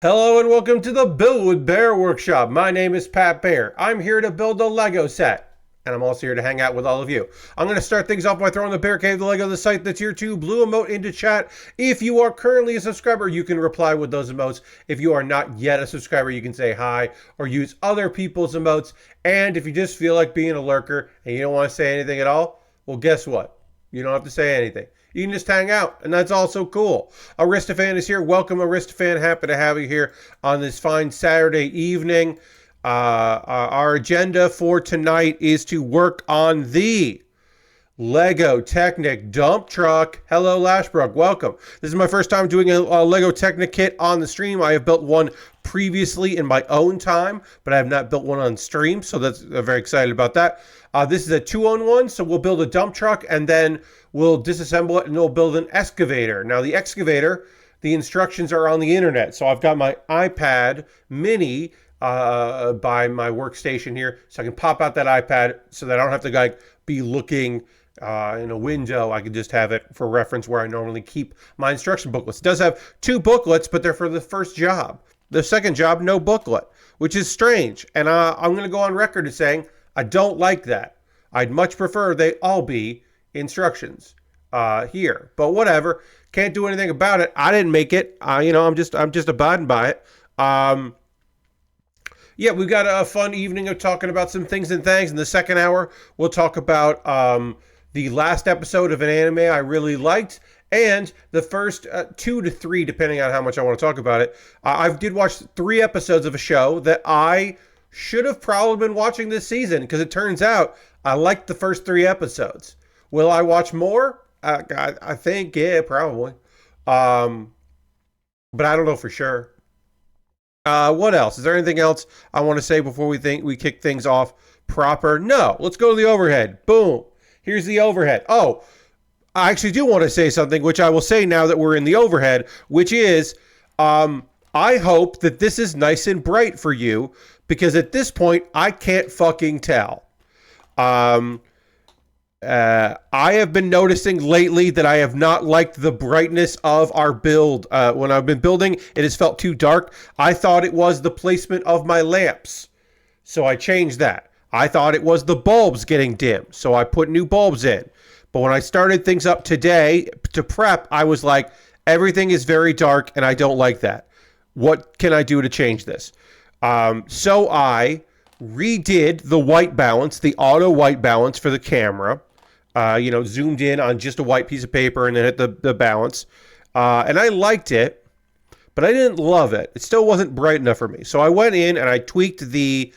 Hello and welcome to the Build with Bear Workshop. My name is Pat Bear. I'm here to build a Lego set. And I'm also here to hang out with all of you. I'm going to start things off by throwing the Bear Cave, the Lego, the site, the tier 2 blue emote into chat. If you are currently a subscriber, you can reply with those emotes. If you are not yet a subscriber, you can say hi or use other people's emotes. And if you just feel like being a lurker and you don't want to say anything at all, well, guess what? You don't have to say anything. You can just hang out, and that's also cool. Aristofan is here. Welcome, Aristofan. Happy to have you here on this fine Saturday evening. Our agenda for tonight is to work on the Lego Technic dump truck. Hello, Lashbrook. Welcome. This is my first time doing a Lego Technic kit on the stream. I have built one previously in my own time, but I have not built one on stream, so that's very excited about that. This is a 2-on-1, so we'll build a dump truck, and then we'll disassemble it, and we'll build an excavator. Now, the excavator, the instructions are on the internet, so I've got my iPad mini by my workstation here, so I can pop out that iPad so that I don't have to be looking in a window. I can just have it for reference where I normally keep my instruction booklets. It does have 2 booklets, but they're for the first job. The second job, no booklet, which is strange. And I'm going to go on record as saying I don't like that. I'd much prefer they all be instructions here. But whatever. Can't do anything about it. I didn't make it. I'm just abiding by it. Yeah, we've got a fun evening of talking about some things and things. In the second hour, we'll talk about the last episode of an anime I really liked, and the first 2 to 3, depending on how much I want to talk about it. I did watch 3 episodes of a show that I should have probably been watching this season, because it turns out I liked the first 3 episodes. Will I watch more? I think, yeah, probably. But I don't know for sure. What else? Is there anything else I want to say before we kick things off proper? No. Let's go to the overhead. Boom. Here's the overhead. Oh, I actually do want to say something, which I will say now that we're in the overhead, which is I hope that this is nice and bright for you, because at this point, I can't fucking tell. I have been noticing lately that I have not liked the brightness of our build. When I've been building, it has felt too dark. I thought it was the placement of my lamps, so I changed that. I thought it was the bulbs getting dim, so I put new bulbs in. But when I started things up today to prep, I was like, everything is very dark, and I don't like that. What can I do to change this? So I redid the white balance, the auto white balance for the camera. Zoomed in on just a white piece of paper and then hit the balance. And I liked it, but I didn't love it. It still wasn't bright enough for me. So I went in and I tweaked the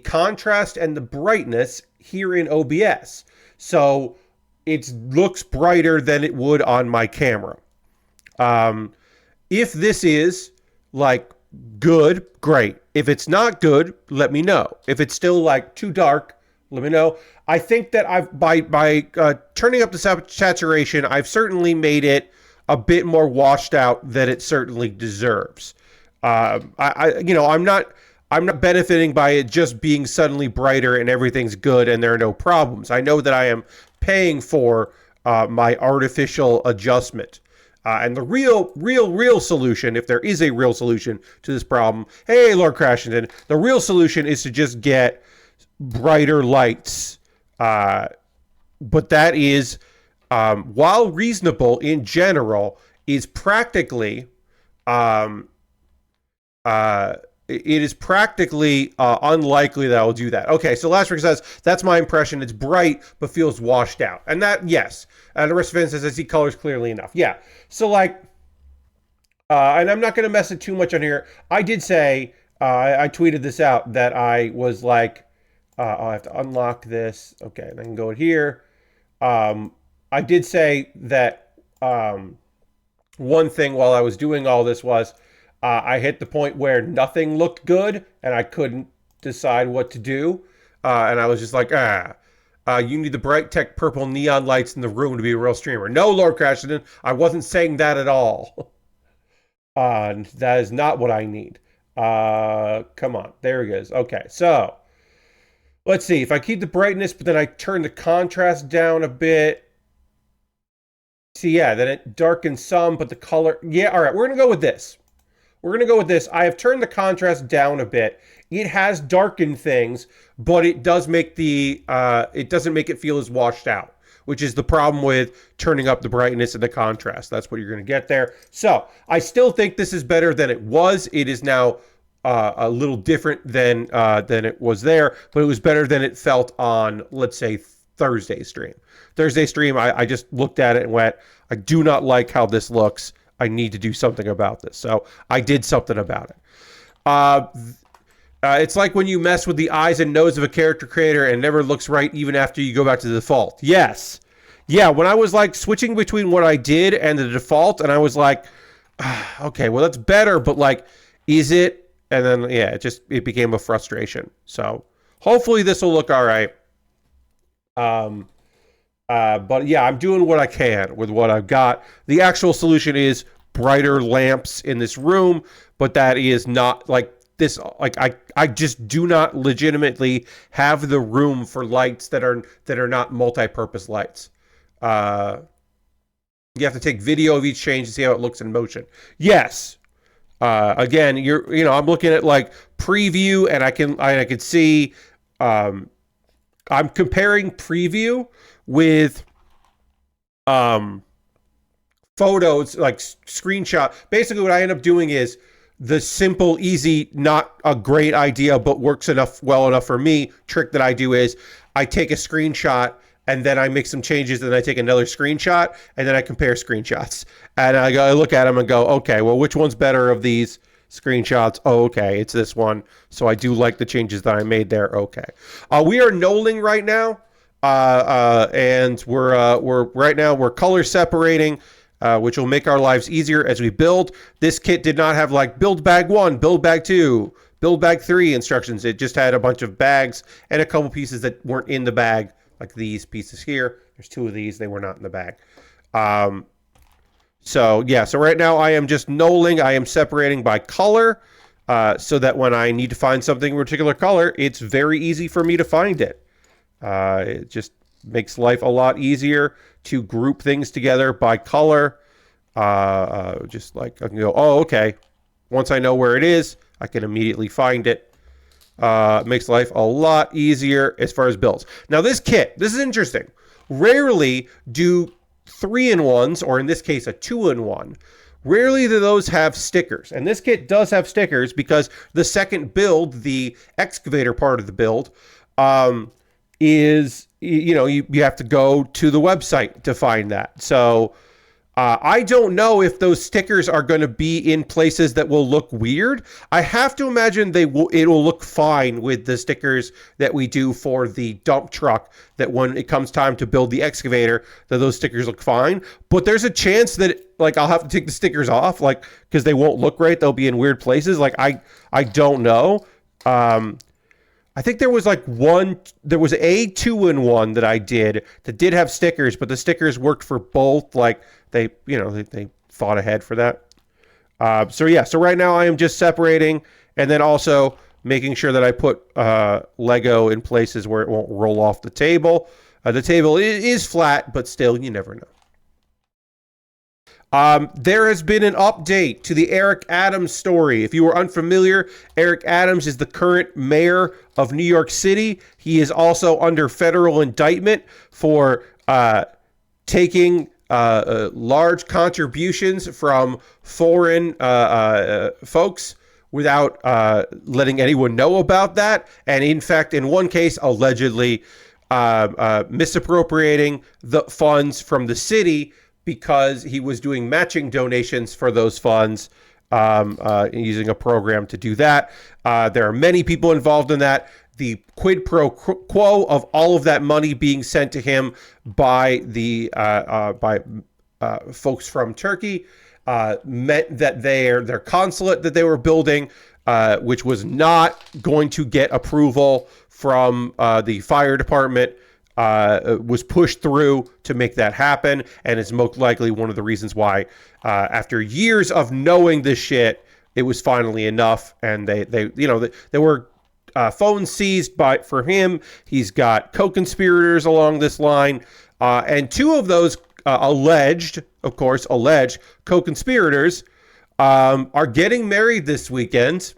contrast and the brightness here in OBS. So it looks brighter than it would on my camera. If this is good, great. If it's not good, let me know. If it's still too dark, let me know. I think that I've by turning up the saturation, I've certainly made it a bit more washed out than it certainly deserves. I'm not benefiting by it just being suddenly brighter and everything's good and there are no problems. I know that I am paying for my artificial adjustment. And the real solution, if there is a real solution to this problem, hey, Lord Crashington, the real solution is to just get brighter lights. But that is, while reasonable in general, is practically, it is practically unlikely that I'll do that. Okay, so Lashbrook says, that's my impression. It's bright, but feels washed out. And that, yes. And the rest of it says, I see colors clearly enough. Yeah. So, and I'm not going to mess it too much on here. I did say, I tweeted this out, that I was I have to unlock this. Okay, and I can go here. I did say that one thing while I was doing all this was I hit the point where nothing looked good and I couldn't decide what to do. And I was just you need the bright tech purple neon lights in the room to be a real streamer. No, Lord Crashington, I wasn't saying that at all. That is not what I need. Come on, there it goes. Okay, so let's see. If I keep the brightness, but then I turn the contrast down a bit. See, yeah, then it darkens some, but the color... Yeah, all right, we're going to go with this. We're going to go with this. I have turned the contrast down a bit. It has darkened things, but it does make it doesn't make it feel as washed out, which is the problem with turning up the brightness and the contrast. That's what you're going to get there. So I still think this is better than it was. It is now a little different than it was there, but it was better than it felt on, let's say, Thursday stream. Thursday stream, I just looked at it and went, I do not like how this looks. I need to do something about this. So I did something about it. It's like when you mess with the eyes and nose of a character creator and it never looks right even after you go back to the default. Yes. Yeah, when I was like switching between what I did and the default, and I was like, okay, well, that's better, but like, is it? And then, yeah, it became a frustration. So hopefully this will look all right. But yeah, I'm doing what I can with what I've got. The actual solution is brighter lamps in this room, but that is not like this. Like I just do not legitimately have the room for lights that are not multi-purpose lights. You have to take video of each change to see how it looks in motion. Yes. Again, I'm looking at like preview, and I can see. I'm comparing preview with photos, like screenshot. Basically, what I end up doing is the simple, easy, not a great idea, but works well enough for me. Trick that I do is I take a screenshot and then I make some changes, and then I take another screenshot, and then I compare screenshots. And I look at them and go, okay, well, which one's better of these screenshots? Oh, okay, it's this one. So I do like the changes that I made there. Okay. We are nulling right now. And we're color separating, which will make our lives easier as we build. This kit did not have like build bag 1, build bag 2, build bag 3 instructions. It just had a bunch of bags and a couple pieces that weren't in the bag, like these pieces here. There's 2 of these. They were not in the bag. So right now I am just nulling. I am separating by color, so that when I need to find something in a particular color, it's very easy for me to find it. It just makes life a lot easier to group things together by color. Just like I can go, oh, okay. Once I know where it is, I can immediately find it. It makes life a lot easier as far as builds. Now this kit, this is interesting. Rarely do 3-in-1s, or in this case a 2-in-1, rarely do those have stickers. And this kit does have stickers because the second build, the excavator part of the build, is, you have to go to the website to find that. So I don't know if those stickers are going to be in places that will look weird. I have to imagine it will look fine with the stickers that we do for the dump truck, that when it comes time to build the excavator, that those stickers look fine. But there's a chance that I'll have to take the stickers off, because they won't look right. They'll be in weird places. I don't know. I think there was a 2-in-1 that I did that did have stickers, but the stickers worked for both. They thought ahead for that. So right now I am just separating, and then also making sure that I put Lego in places where it won't roll off the table. The table is flat, but still, you never know. There has been an update to the Eric Adams story. If you were unfamiliar, Eric Adams is the current mayor of New York City. He is also under federal indictment for taking large contributions from foreign folks without letting anyone know about that. And in fact, in one case, allegedly misappropriating the funds from the city, because he was doing matching donations for those funds, using a program to do that. There are many people involved in that. The quid pro quo of all of that money being sent to him by folks from Turkey meant that their consulate that they were building, which was not going to get approval from the fire department, was pushed through to make that happen, and is most likely one of the reasons why, after years of knowing this shit, it was finally enough. And there were phones seized for him. He's got co-conspirators along this line, and 2 of those alleged co-conspirators are getting married this weekend.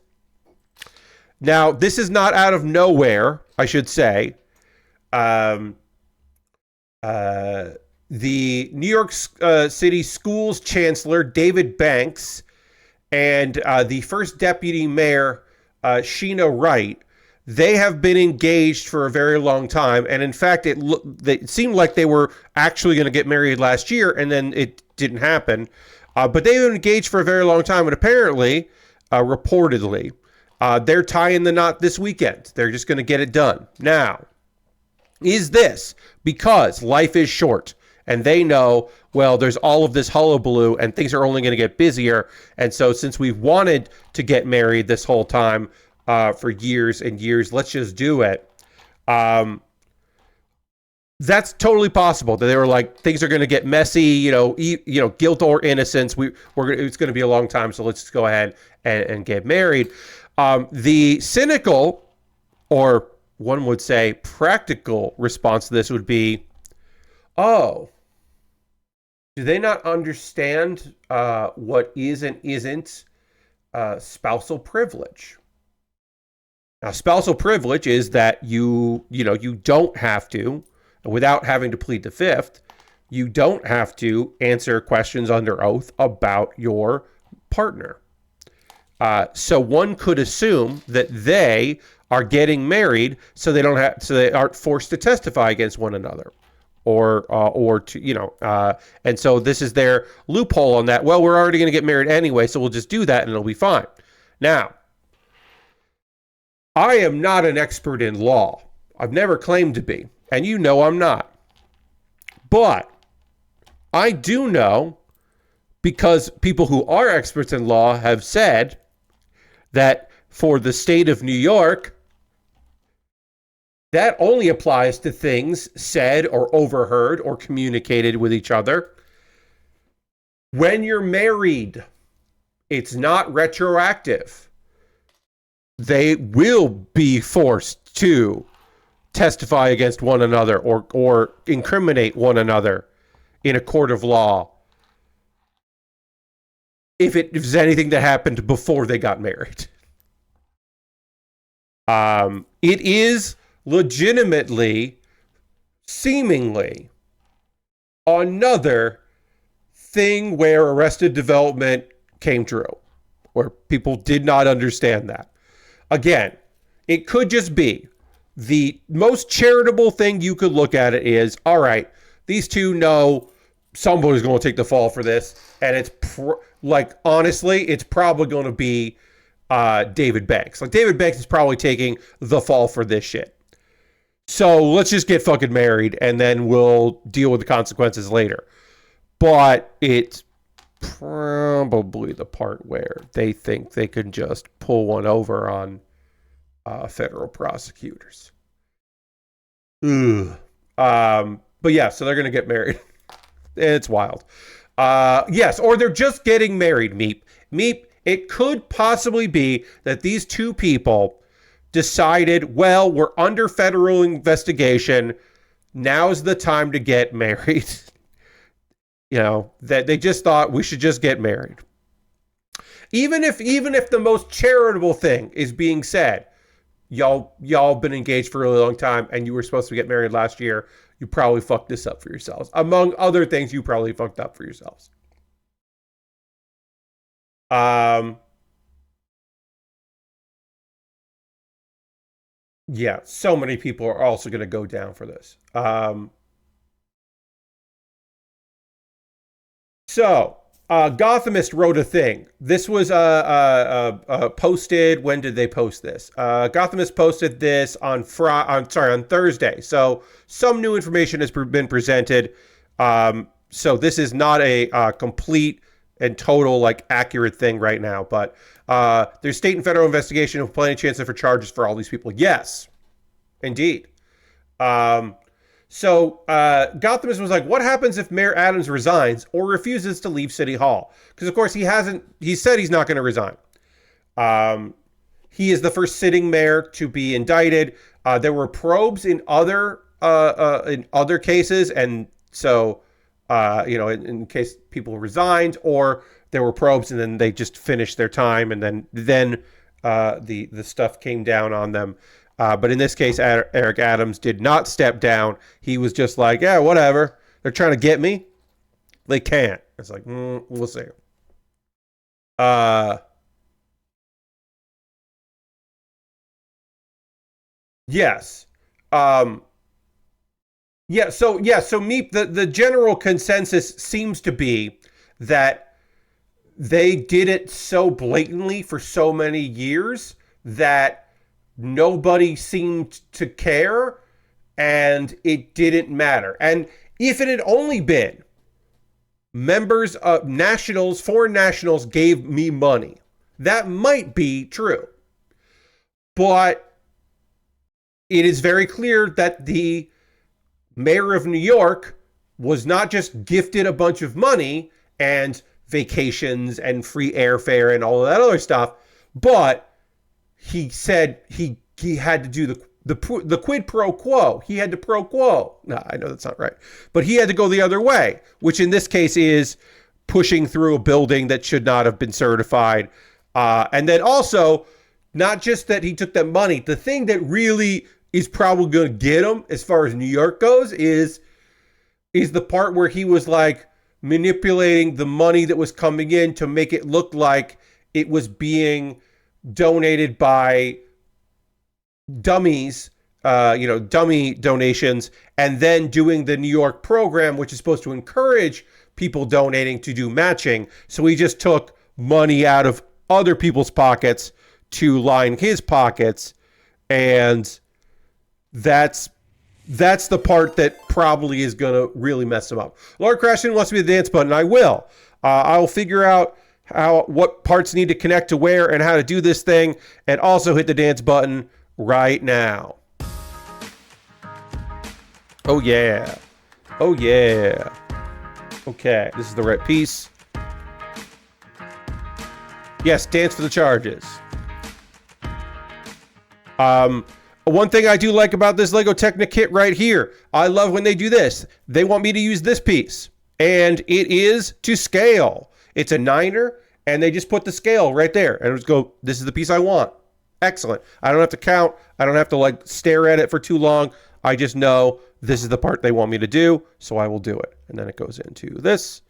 Now, this is not out of nowhere, I should say. Um, the New York City Schools Chancellor, David Banks, and the first deputy mayor, Sheena Wright, they have been engaged for a very long time. And in fact, it seemed like they were actually going to get married last year, and then it didn't happen. But they've been engaged for a very long time, and apparently, reportedly, they're tying the knot this weekend. They're just going to get it done. Now, is this because life is short and they know, well, there's all of this hullabaloo and things are only going to get busier. And so since we've wanted to get married this whole time for years and years, let's just do it. That's totally possible. That they were like, things are going to get messy, guilt or innocence. It's going to be a long time, so let's just go ahead and get married. The cynical, or one would say practical response to this would be, oh, do they not understand what is and isn't spousal privilege? Now, spousal privilege is that you don't have to, without having to plead the fifth, you don't have to answer questions under oath about your partner. So one could assume that they are getting married so they aren't forced to testify against one another, and so this is their loophole on that. Well, we're already going to get married anyway, so we'll just do that and it'll be fine. Now, I am not an expert in law. I've never claimed to be, and I'm not. But I do know, because people who are experts in law have said that for the state of New York, that only applies to things said or overheard or communicated with each other when you're married. It's not retroactive. They will be forced to testify against one another or incriminate one another in a court of law if it was anything that happened before they got married. It is legitimately, seemingly, another thing where Arrested Development came true, where people did not understand that. Again, it could just be the most charitable thing you could look at it is, all right, these two know somebody's going to take the fall for this, and it's honestly, it's probably going to be David Banks. Like, David Banks is probably taking the fall for this shit. So let's just get fucking married, and then we'll deal with the consequences later. But it's probably the part where they think they can just pull one over on federal prosecutors. Ugh. But yeah, so they're going to get married. It's wild. Yes, or they're just getting married, Meep. Meep, it could possibly be that these two people decided, well, we're under federal investigation. Now's the time to get married. That they just thought we should just get married. Even if the most charitable thing is being said, y'all been engaged for a really long time and you were supposed to get married last year, you probably fucked this up for yourselves. Among other things, you probably fucked up for yourselves. Yeah, so many people are also going to go down for this. So, Gothamist wrote a thing. This was posted. When did they post this? Gothamist posted this on Thursday. So some new information has been presented. So this is not a complete and total accurate thing right now, but there's state and federal investigation with plenty of chances for charges for all these people. Yes, indeed. So Gothamist was like, what happens if Mayor Adams resigns or refuses to leave City Hall? Because, of course, he said he's not going to resign. He is the first sitting mayor to be indicted. There were probes in other cases. And so in case people resigned or there were probes and then they just finished their time and then the stuff came down on them. But in this case, Eric Adams did not step down. He was just like, yeah, whatever. They're trying to get me. They can't. It's like, we'll see. Yes. So Meep, the general consensus seems to be that they did it so blatantly for so many years that nobody seemed to care and it didn't matter. And if it had only been members of foreign nationals gave me money, that might be true. But it is very clear that the mayor of New York was not just gifted a bunch of money and vacations and free airfare and all of that other stuff, but he said he had to do the quid pro quo. He had to pro quo. No, I know that's not right. But he had to go the other way, which in this case is pushing through a building that should not have been certified. And then also, not just that he took that money, the thing that really is probably going to get him as far as New York goes is the part where he was like manipulating the money that was coming in to make it look like it was being donated by dummies, dummy donations, and then doing the New York program, which is supposed to encourage people donating to do matching. So he just took money out of other people's pockets to line his pockets, and that's the part that probably is going to really mess him up. Lord Crashton wants me to dance button. I will. I will figure out what parts need to connect to where and how to do this thing, and also hit the dance button right now. Oh yeah. Oh yeah. Okay, this is the right piece. Yes, dance for the charges. One thing I do like about this Lego Technic kit right here, I love when they do this. They want me to use this piece, and it is to scale. It's a 9er, and they just put the scale right there, and just go, this is the piece I want. Excellent. I don't have to count. I don't have to stare at it for too long. I just know this is the part they want me to do, so I will do it. And then it goes into this.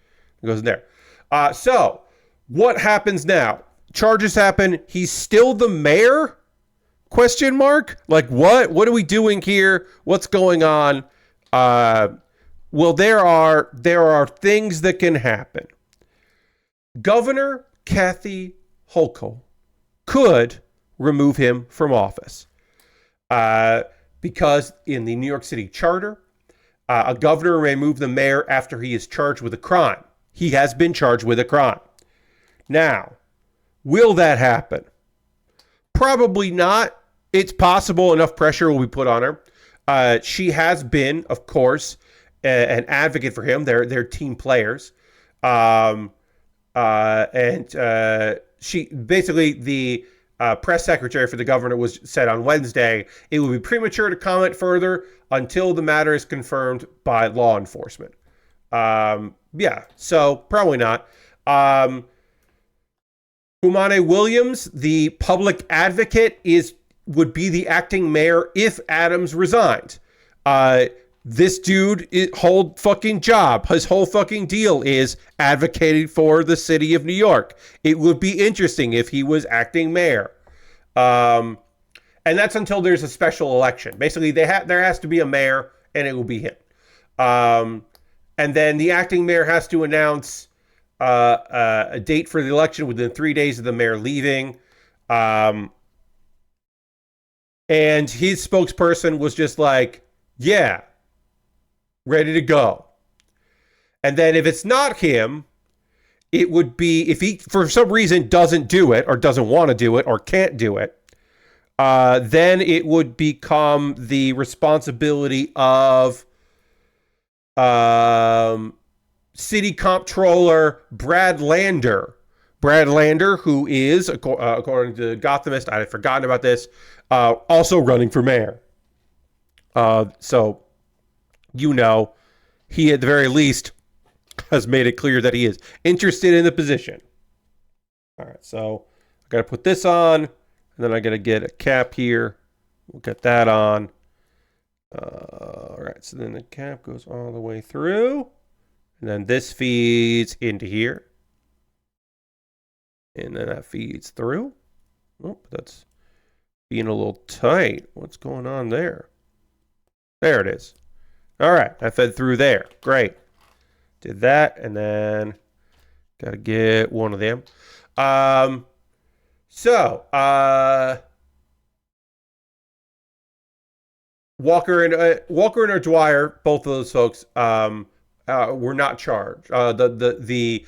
It goes in there. So what happens now? Charges happen. He's still the mayor? Question mark? Like what? What are we doing here? What's going on? Well, there are things that can happen. Governor Kathy Hochul could remove him from office because in the New York City Charter, a governor may remove the mayor after he is charged with a crime. He has been charged with a crime. Now, will that happen? Probably not. It's possible enough pressure will be put on her. She has been, of course, an advocate for him. They're team players. And she basically, the press secretary for the governor was said on Wednesday, it would be premature to comment further until the matter is confirmed by law enforcement. So probably not. Kumane Williams, the public advocate, would be the acting mayor if Adams resigned. This dude, whole fucking job, his whole fucking deal is advocating for the city of New York. It would be interesting if he was acting mayor. And that's until there's a special election. Basically, there has to be a mayor, and it will be him. And then the acting mayor has to announce a date for the election within 3 days of the mayor leaving. And his spokesperson was just like, yeah, ready to go. And then if it's not him, it would be, if he, for some reason, doesn't do it or doesn't want to do it or can't do it, then it would become the responsibility of city comptroller Brad Lander. Brad Lander, who is, according to Gothamist, I had forgotten about this, also running for mayor. So, he at the very least has made it clear that he is interested in the position. All right, so I got to put this on, and then I got to get a cap here. We'll get that on. All right, so then the cap goes all the way through, and then this feeds into here. And then that feeds through. Oh, that's being a little tight. What's going on there? There it is. All right, I fed through there. Great. Did that, and then got to get one of them. Walker and O'Dwyer, both of those folks, were not charged. The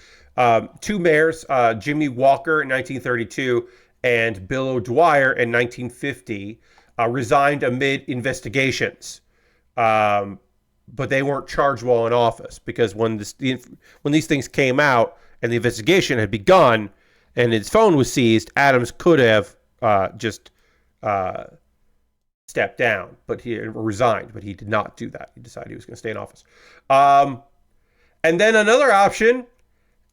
two mayors, Jimmy Walker in 1932 and Bill O'Dwyer in 1950, resigned amid investigations. But they weren't charged while in office, because when these things came out and the investigation had begun and his phone was seized, Adams could have just stepped down, but he resigned, but he did not do that. He decided he was going to stay in office. And then another option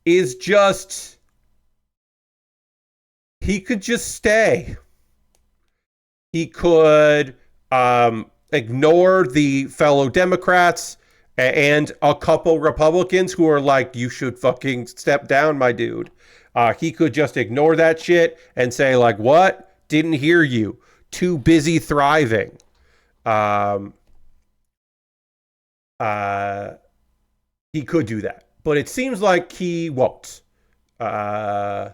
is just he could just stay. He could ignore the fellow Democrats and a couple Republicans who are like, you should fucking step down, my dude. He could just ignore that shit and say, like, what? Didn't hear you. Too busy thriving. He could do that, but it seems like he won't. And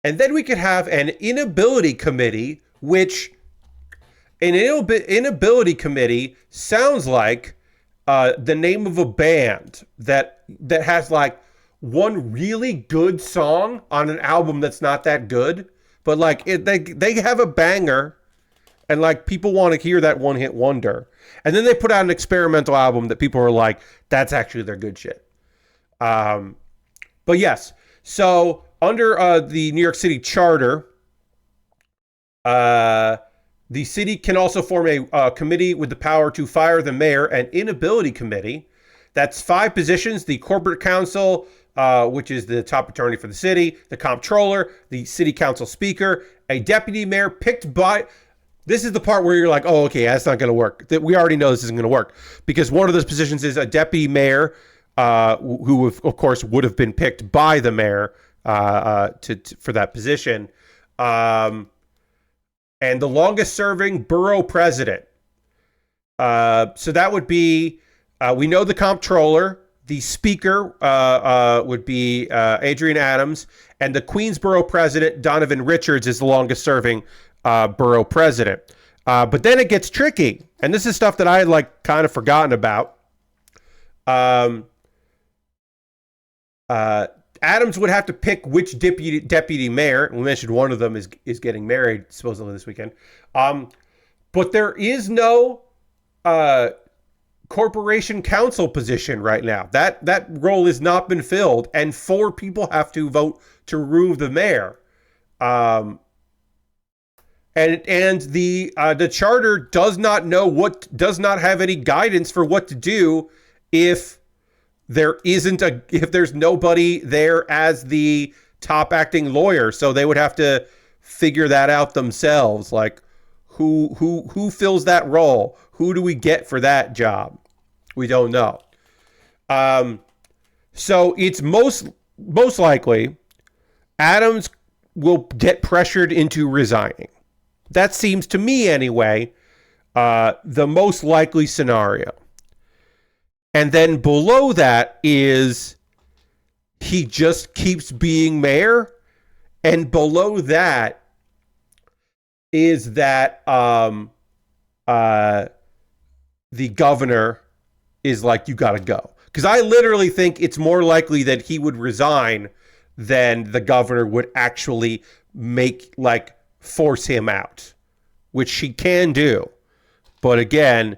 then we could have an inability committee, which an inability committee sounds like the name of a band that has like one really good song on an album that's not that good, but like they have a banger, and like people want to hear that one hit wonder, and then they put out an experimental album that people are like, that's actually their good shit. But yes, so under the New York City Charter, the city can also form a committee with the power to fire the mayor, an inability committee. That's 5 positions: the corporate council, which is the top attorney for the city, the comptroller, the city council speaker, a deputy mayor picked by... This is the part where you're like, oh, okay, that's not going to work. We already know this isn't going to work, because one of those positions is a deputy mayor, who of course would have been picked by the mayor for that position. And the longest serving borough president. So that would be, we know the comptroller, the speaker would be Adrian Adams, and the Queensborough president, Donovan Richards, is the longest serving borough president. But then it gets tricky, and this is stuff that I had like kind of forgotten about. Adams would have to pick which deputy mayor. We mentioned one of them is getting married supposedly this weekend. But there is no corporation council position right now. That role has not been filled, and 4 people have to vote to remove the mayor. And the charter does not have any guidance for what to do if there's nobody there as the top acting lawyer. So they would have to figure that out themselves. Like, who fills that role? Who do we get for that job? We don't know. So it's most likely Adams will get pressured into resigning. That seems to me anyway, the most likely scenario. And then below that is he just keeps being mayor. And below that is that the governor is like, you got to go. Because I literally think it's more likely that he would resign than the governor would actually force him out, which she can do. But again,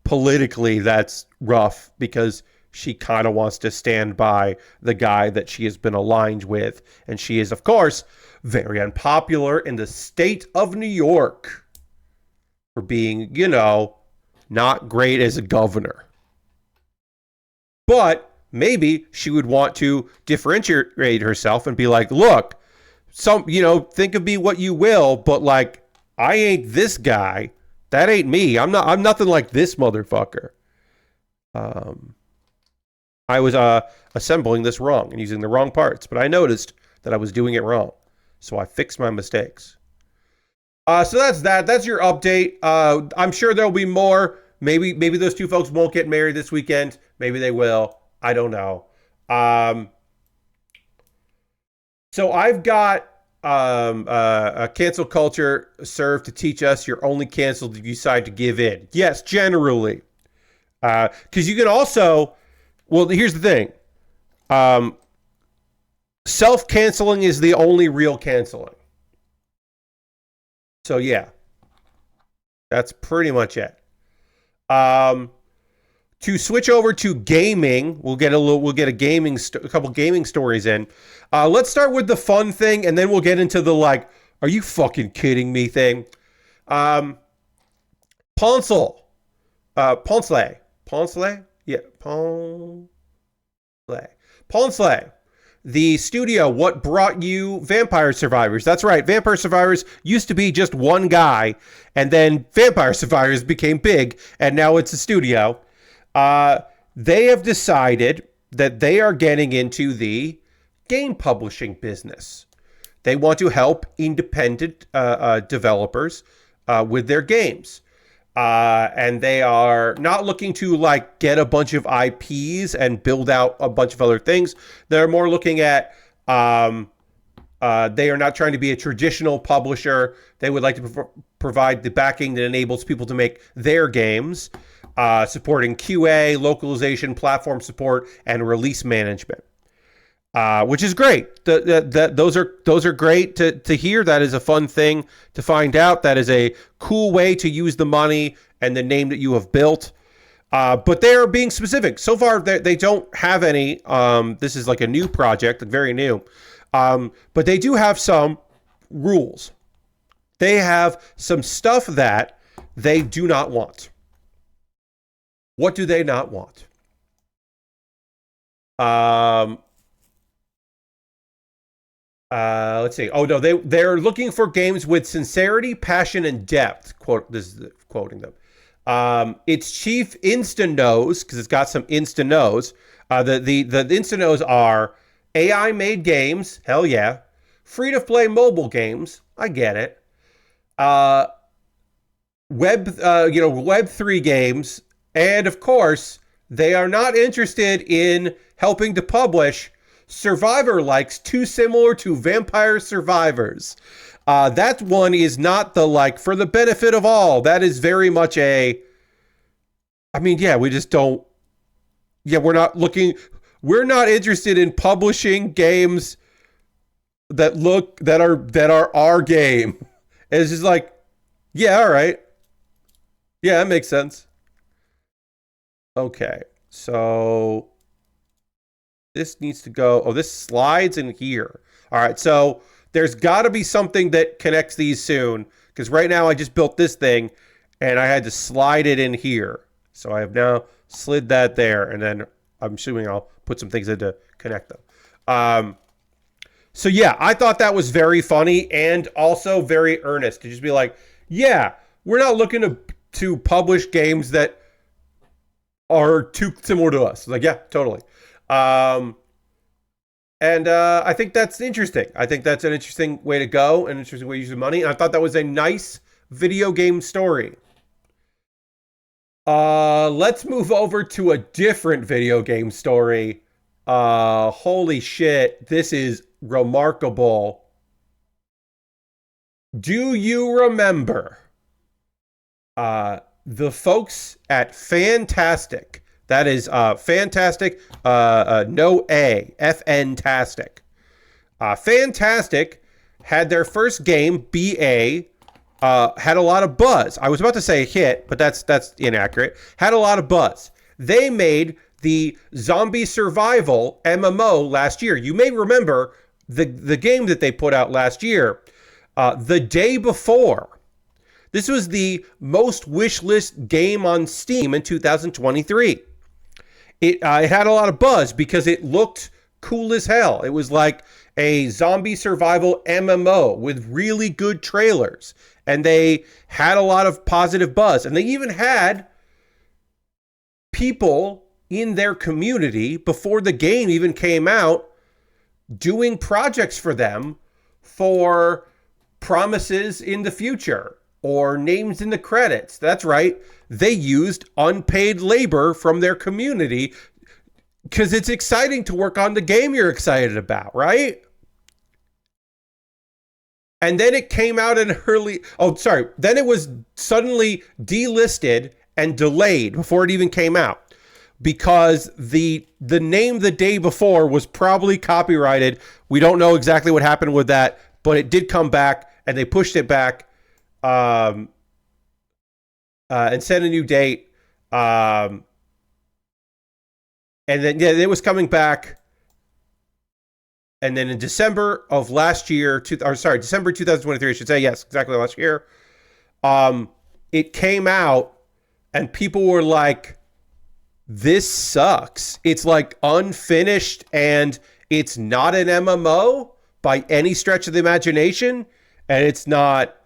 politically, that's rough because she kind of wants to stand by the guy that she has been aligned with. And she is, of course, very unpopular in the state of New York for being, not great as a governor. But maybe she would want to differentiate herself and be like, look, think of me what you will, but like, I ain't this guy. That ain't me. I'm nothing like this motherfucker. I was assembling this wrong and using the wrong parts, but I noticed that I was doing it wrong. So I fixed my mistakes. So that's that. That's your update. I'm sure there'll be more. Maybe those two folks won't get married this weekend. Maybe they will. I don't know. So I've got a cancel culture served to teach us you're only canceled if you decide to give in. Yes, generally. Because you can also... Well, here's the thing. Self-canceling is the only real canceling. So yeah, that's pretty much it. To switch over to gaming, we'll get a couple gaming stories in. Let's start with the fun thing, and then we'll get into the like, are you fucking kidding me thing. Ponce, the studio, what brought you Vampire Survivors? That's right, Vampire Survivors used to be just one guy, and then Vampire Survivors became big, and now it's a studio. They have decided that they are getting into the game publishing business. They want to help independent developers with their games. And they are not looking to like get a bunch of IPs and build out a bunch of other things. They're more looking at, they are not trying to be a traditional publisher. They would like to provide the backing that enables people to make their games, supporting QA, localization, platform support, and release management. Which is great. Those are great to hear. That is a fun thing to find out. That is a cool way to use the money and the name that you have built. But they are being specific. So far, they don't have any. This is like a new project, very new. But they do have some rules. They have some stuff that they do not want. What do they not want? Let's see. Oh no, they're looking for games with sincerity, passion, and depth. This is quoting them. Its chief insta-nos, because it's got some insta-nos. The insta-nos are AI made games, hell yeah. Free to play mobile games, I get it. Web3 games, and of course, they are not interested in helping to publish Survivor likes too similar to Vampire Survivors. That one is not the like for the benefit of all. That is very much we just don't. Yeah, we're not interested in publishing games that are our game. And it's just like, yeah, all right. Yeah, that makes sense. Okay, so this needs to go. Oh, this slides in here. All right, so there's got to be something that connects these soon, because right now I just built this thing and I had to slide it in here. So I have now slid that there, and then I'm assuming I'll put some things in to connect them. So yeah, I thought that was very funny and also very earnest to just be like, yeah, we're not looking to publish games that are too similar to us. Like, yeah, totally. And I think that's interesting. I think that's an interesting way to go, an interesting way to use the money. And I thought that was a nice video game story. Let's move over to a different video game story. Holy shit, this is remarkable. Do you remember the folks at Fantastic? That is Fantastic, no A, F-N-tastic. Fantastic had their first game, BA, had a lot of buzz. I was about to say hit, but that's inaccurate. Had a lot of buzz. They made the zombie survival MMO last year. You may remember the game that they put out last year, the day before. This was the most wishlist game on Steam in 2023. It had a lot of buzz because it looked cool as hell. It was like a zombie survival MMO with really good trailers, and they had a lot of positive buzz. And they even had people in their community before the game even came out doing projects for them for promises in the future or names in the credits. That's right. They used unpaid labor from their community because it's exciting to work on the game you're excited about, right? And then it came out in early... Oh, sorry. Then it was suddenly delisted and delayed before it even came out because the name the day before was probably copyrighted. We don't know exactly what happened with that, but it did come back, and they pushed it back and set a new date. And then, yeah, it was coming back. And then in December of last year, December 2023, I should say, yes, exactly last year, it came out, and people were like, this sucks. It's like unfinished, and it's not an MMO by any stretch of the imagination, and it's not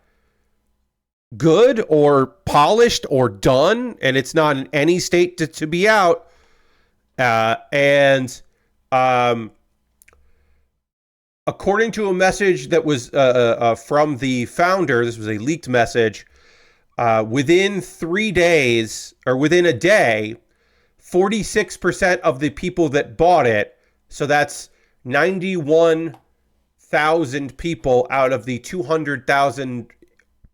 good or polished or done, and it's not in any state to be out. According to a message that was from the founder, this was a leaked message, within 3 days, or within a day, 46% of the people that bought it, so that's 91,000 people out of the 200,000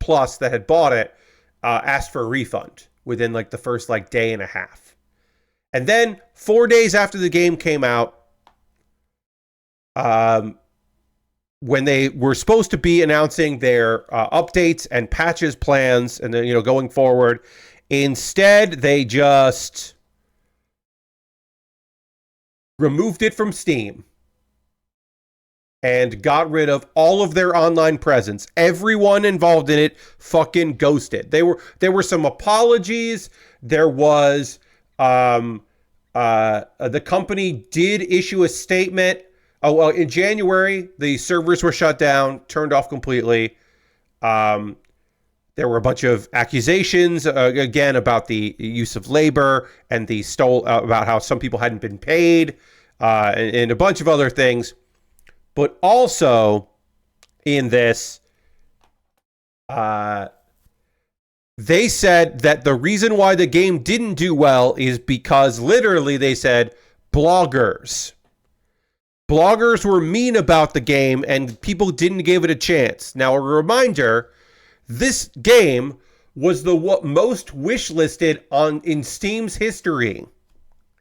plus that had bought it, asked for a refund within like the first like day and a half. And then 4 days after the game came out, when they were supposed to be announcing their updates and patches plans and then, going forward, instead they just removed it from Steam and got rid of all of their online presence. Everyone involved in it fucking ghosted. There were some apologies. There was the company did issue a statement. Oh, well, in January, the servers were shut down, turned off completely. There were a bunch of accusations, again, about the use of labor and about how some people hadn't been paid, and a bunch of other things. But also, in this, they said that the reason why the game didn't do well is because, literally, they said, bloggers were mean about the game and people didn't give it a chance. Now, a reminder, this game was the most wishlisted in Steam's history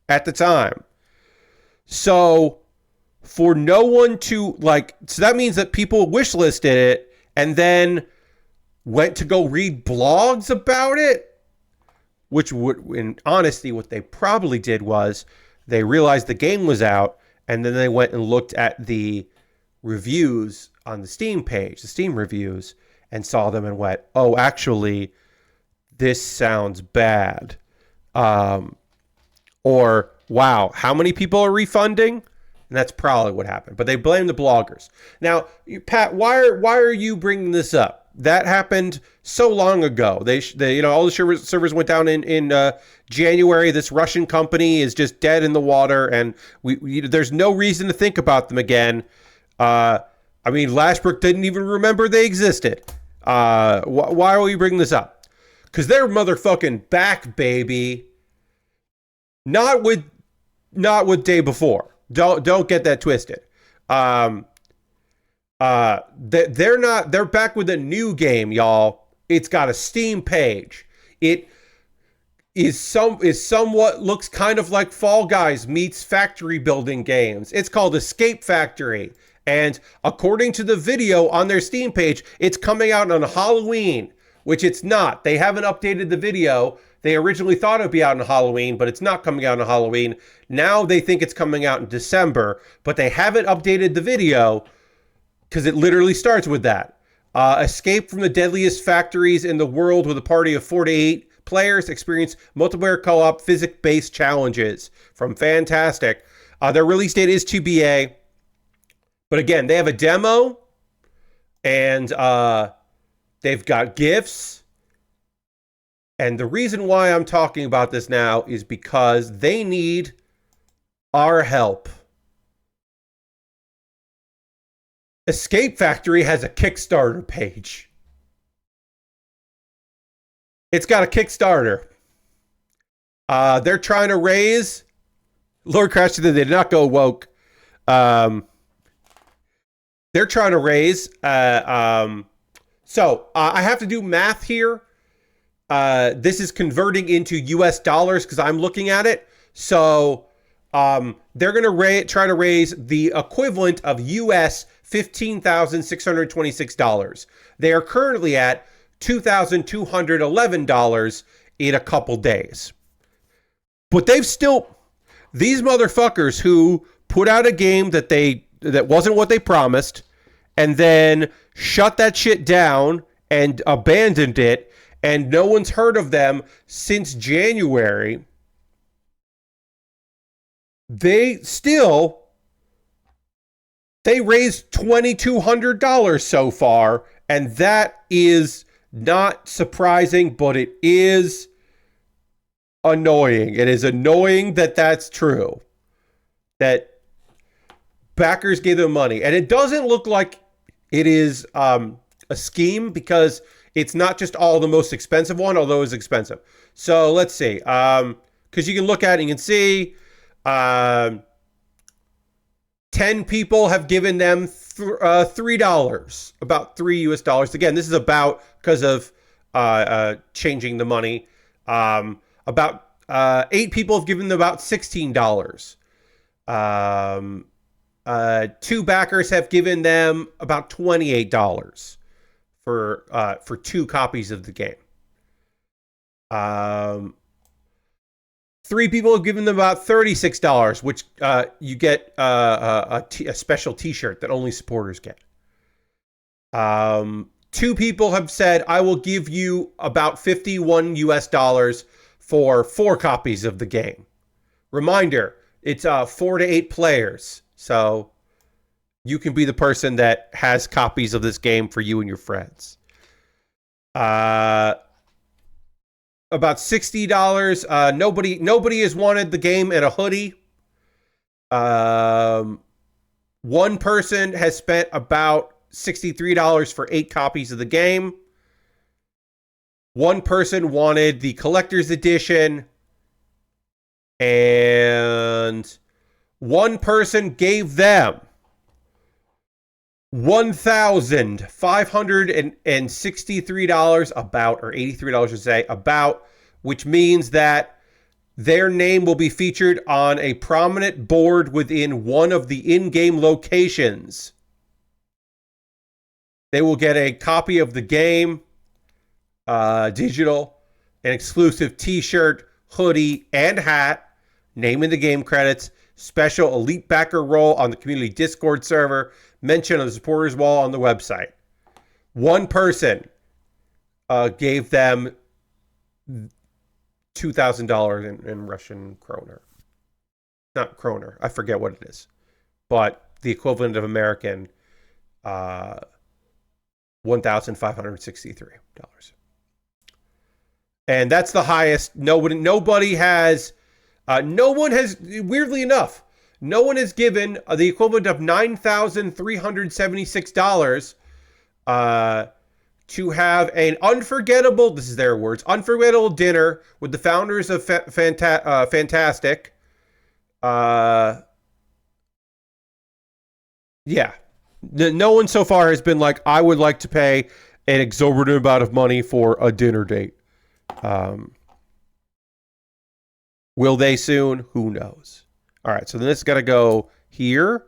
at the time. So for no one to so that means that people wishlisted it and then went to go read blogs about it, which would, in honesty, what they probably did was they realized the game was out, and then they went and looked at the reviews on the Steam page, the Steam reviews, and saw them and went, oh, actually, this sounds bad. Or, wow, how many people are refunding? And that's probably what happened. But they blame the bloggers. Now, Pat, why are you bringing this up? That happened so long ago. They all the servers went down in January. This Russian company is just dead in the water, and there's no reason to think about them again. Lashbrook didn't even remember they existed. Why are we bringing this up? Because they're motherfucking back, baby. Not with day before. Don't get that twisted. They're back with a new game, y'all. It's got a Steam page. It is somewhat looks kind of like Fall Guys meets factory building games. It's called Escape Factory. And according to the video on their Steam page, it's coming out on Halloween, which it's not. They haven't updated the video. They originally thought it would be out on Halloween, but it's not coming out on Halloween. Now they think it's coming out in December, but they haven't updated the video because it literally starts with that. Escape from the deadliest factories in the world with a party of 4 to 8 players experience multiplayer co-op physics-based challenges from Fantastic. Their release date is TBA. But again, they have a demo, and they've got gifts. And the reason why I'm talking about this now is because they need our help. Escape Factory has a Kickstarter page. It's got a Kickstarter. They're trying to raise... Lord Crash, they did not go woke. They're trying to raise... So, I have to do math here. This is converting into US dollars because I'm looking at it. So, they're going to try to raise the equivalent of US $15,626. They are currently at $2,211 in a couple days. But they've still... These motherfuckers who put out a game that wasn't what they promised and then shut that shit down and abandoned it, and no one's heard of them since January. They raised $2,200 so far, and that is not surprising, but it is annoying. It is annoying that that's true. That backers gave them money. And it doesn't look like it is a scheme, because it's not just all the most expensive one, although it's expensive. So let's see. Because you can look at it and you can see 10 people have given them $3, about $3 US. Again, this is about because of changing the money. About 8 people have given them about $16. 2 backers have given them about $28 for 2 copies of the game. 3 people have given them about $36, which you get a special T-shirt that only supporters get. 2 people have said, I will give you about $51 US for 4 copies of the game. Reminder, it's 4 to 8 players, so you can be the person that has copies of this game for you and your friends. About $60. Nobody has wanted the game in a hoodie. 1 person has spent about $63 for 8 copies of the game. 1 person wanted the collector's edition. And 1 person gave them $1,563 about, or $83 to say, about, which means that their name will be featured on a prominent board within one of the in-game locations. They will get a copy of the game, digital, an exclusive t-shirt, hoodie, and hat, name in the game credits, special elite backer role on the community Discord server, mention on the supporters wall on the website. 1 person gave them $2,000 in Russian kroner. Not kroner. I forget what it is. But the equivalent of American, $1,563. And that's the highest. Nobody has, weirdly enough, no one has given the equivalent of $9,376 to have an unforgettable, this is their words, unforgettable dinner with the founders of Fantastic. Yeah. No one so far has been like, I would like to pay an exorbitant amount of money for a dinner date. Will they soon? Who knows? All right, so then it's got to go here,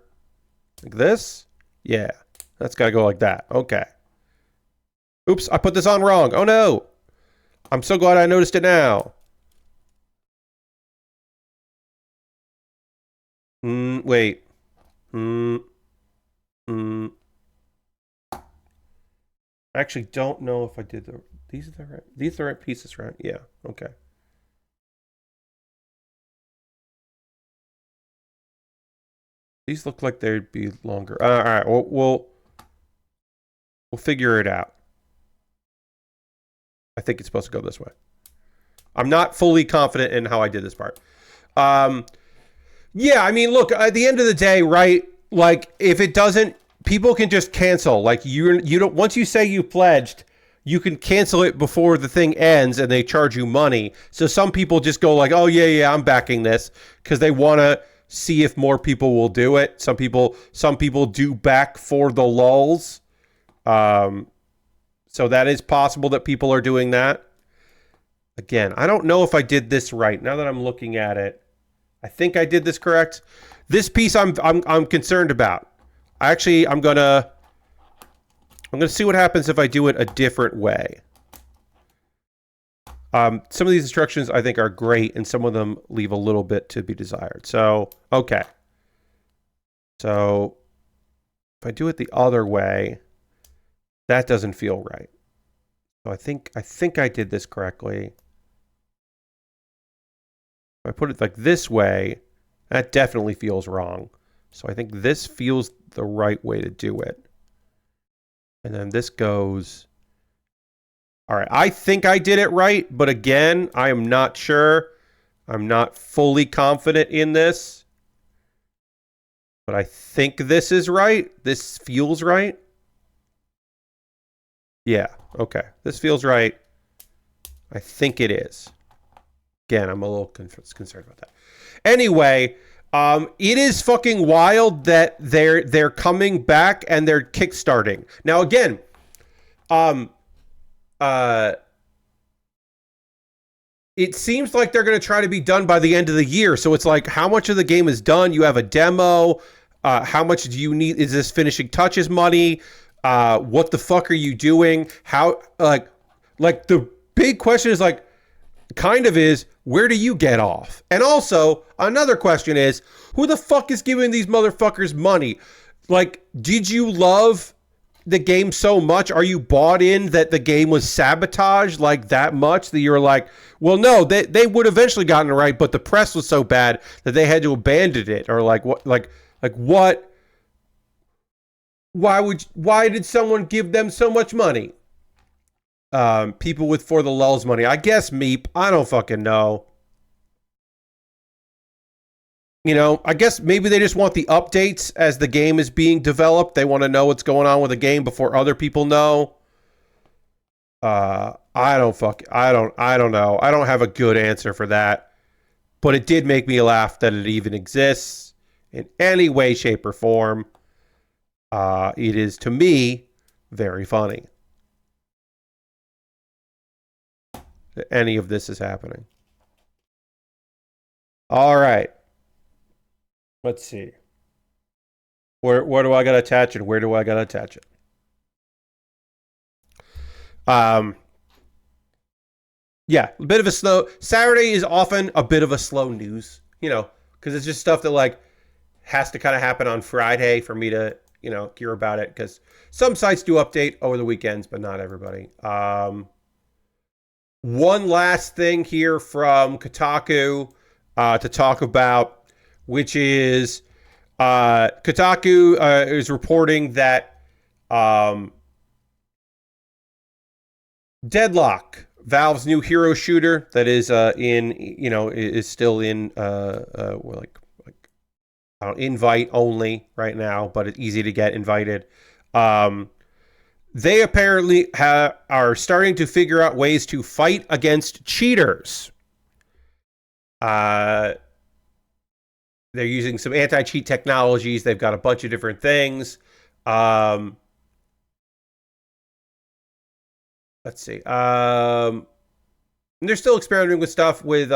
like this. Yeah, that's got to go like that. Okay. Oops, I put this on wrong. Oh, no. I'm so glad I noticed it now. Wait. I actually don't know if I did the... These are the right pieces, right? Yeah. Okay. These look like they'd be longer. All right. We'll figure it out. I think it's supposed to go this way. I'm not fully confident in how I did this part. Yeah, I mean, look, at the end of the day, right? Like, if it doesn't, people can just cancel. Like, you don't. Once you say you pledged, you can cancel it before the thing ends, and they charge you money. So some people just go like, "Oh yeah, I'm backing this," because they want to see if more people will do it. Some people do back for the lulz. So that is possible that people are doing that. Again, I don't know if I did this right. Now that I'm looking at it, I think I did this correct. This piece I'm concerned about. I'm gonna see what happens if I do it a different way. Some of these instructions I think are great, and some of them leave a little bit to be desired. So, okay. So, if I do it the other way, that doesn't feel right. So I think I did this correctly. If I put it like this way, that definitely feels wrong. So I think this feels the right way to do it. And then this goes... All right, I think I did it right, but again, I am not sure. I'm not fully confident in this. But I think this is right. This feels right. Yeah, okay. This feels right. I think it is. Again, I'm a little concerned about that. Anyway, it is fucking wild that they're coming back and they're kickstarting. Now again, it seems like they're going to try to be done by the end of the year. So it's like, how much of the game is done? You have a demo. How much do you need? Is this finishing touches money? What the fuck are you doing? How, like the big question is like, kind of is, where do you get off? And also, another question is, who the fuck is giving these motherfuckers money? Like, did you love the game so much? Are you bought in that the game was sabotaged like that much that you're like, well, no, they would eventually gotten it right, but the press was so bad that they had to abandon it? Or like what, like what? Why did someone give them so much money? People with for the lulz money. I guess Meep. I don't fucking know. You know, I guess maybe they just want the updates as the game is being developed. They want to know what's going on with the game before other people know. I don't know. I don't have a good answer for that. But it did make me laugh that it even exists in any way, shape, or form. It is, to me, very funny that any of this is happening. All right. Let's see. Where do I got to attach it? Where do I got to attach it? Yeah, a bit of a slow... Saturday is often a bit of a slow news, you know, because it's just stuff that, like, has to kind of happen on Friday for me to, you know, hear about it, because some sites do update over the weekends, but not everybody. One last thing here from Kotaku to talk about, which is Kotaku is reporting that Deadlock, Valve's new hero shooter that is is still in invite only right now, but it's easy to get invited. They apparently are starting to figure out ways to fight against cheaters. They're using some anti-cheat technologies. They've got a bunch of different things. Let's see. They're still experimenting with stuff with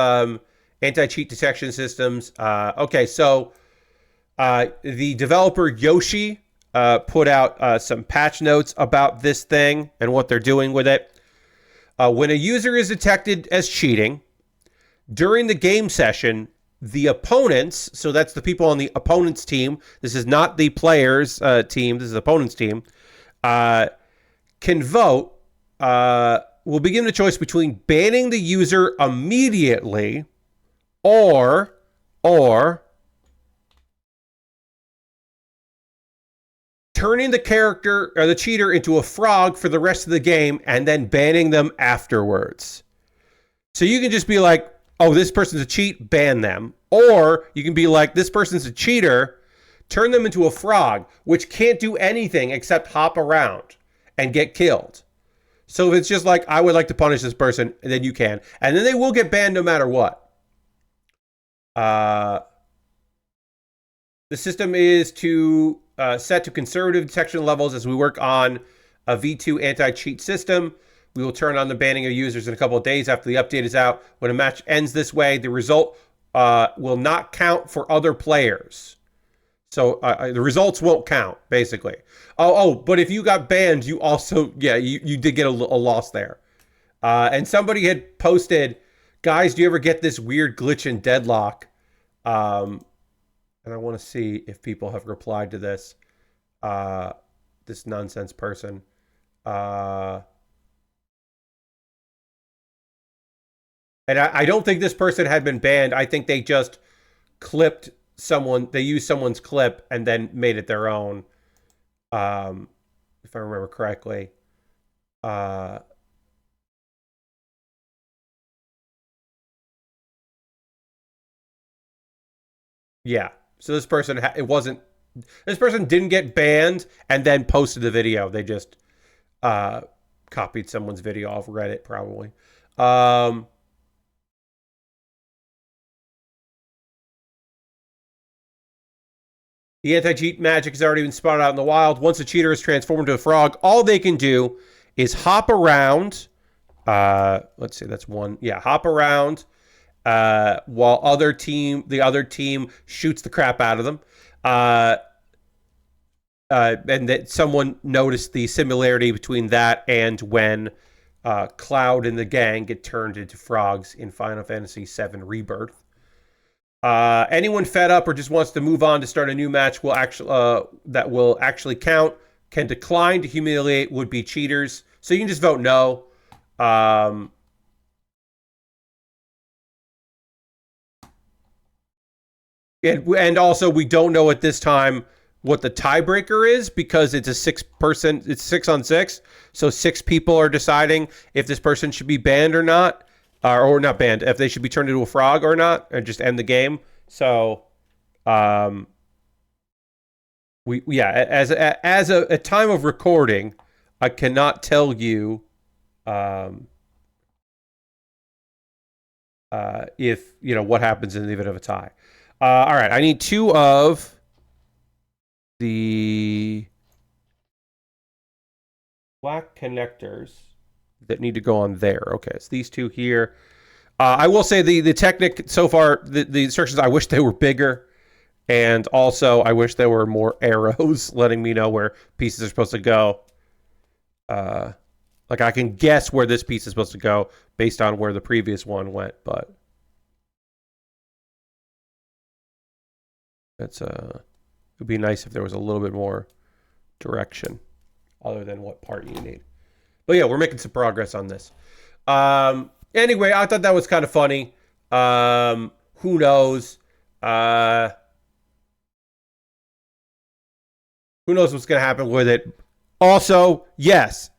anti-cheat detection systems. Okay, so the developer Yoshi put out some patch notes about this thing and what they're doing with it. When a user is detected as cheating, during the game session, the opponents, so that's the people on the opponent's team, this is not the player's team, this is the opponent's team, can vote will be given a choice between banning the user immediately or turning the character or the cheater into a frog for the rest of the game and then banning them afterwards. So you can just be like, oh, this person's a cheat, ban them. Or you can be like, this person's a cheater, turn them into a frog, which can't do anything except hop around and get killed. So if it's just like, I would like to punish this person, then you can. And then they will get banned no matter what. The system is set to conservative detection levels as we work on a V2 anti-cheat system. We will turn on the banning of users in a couple of days after the update is out. When a match ends this way, the result will not count for other players. So the results won't count, basically. But if you got banned, you also, you did get a loss there. And somebody had posted, guys, do you ever get this weird glitch in Deadlock? And I want to see if people have replied to this. This nonsense person. And I don't think this person had been banned. I think they just clipped someone. They used someone's clip and then made it their own. If I remember correctly. Yeah. So this person, this person didn't get banned and then posted the video. They just copied someone's video off Reddit, probably. The anti-cheat magic has already been spotted out in the wild. Once a cheater is transformed into a frog, all they can do is hop around. Let's see, that's one. Yeah, hop around while the other team shoots the crap out of them. And that someone noticed the similarity between that and when Cloud and the gang get turned into frogs in Final Fantasy VII Rebirth. Anyone fed up or just wants to move on to start a new match will actually count. Can decline to humiliate would-be cheaters. So you can just vote no. And also we don't know at this time what the tiebreaker is because it's a 6-person, it's 6-on-6. So 6 people are deciding if this person should be banned or not. Or not banned, if they should be turned into a frog or not, and just end the game. So, as a time of recording, I cannot tell you, if what happens in the event of a tie. All right, I need 2 of the black connectors that need to go on there. Okay, it's these 2 here. I will say the Technic so far, the instructions, I wish they were bigger. And also, I wish there were more arrows letting me know where pieces are supposed to go. Like, I can guess where this piece is supposed to go based on where the previous one went, but it would be nice if there was a little bit more direction other than what part you need. But yeah, we're making some progress on this. Anyway, I thought that was kind of funny. Who knows? Who knows what's going to happen with it? Also, yes,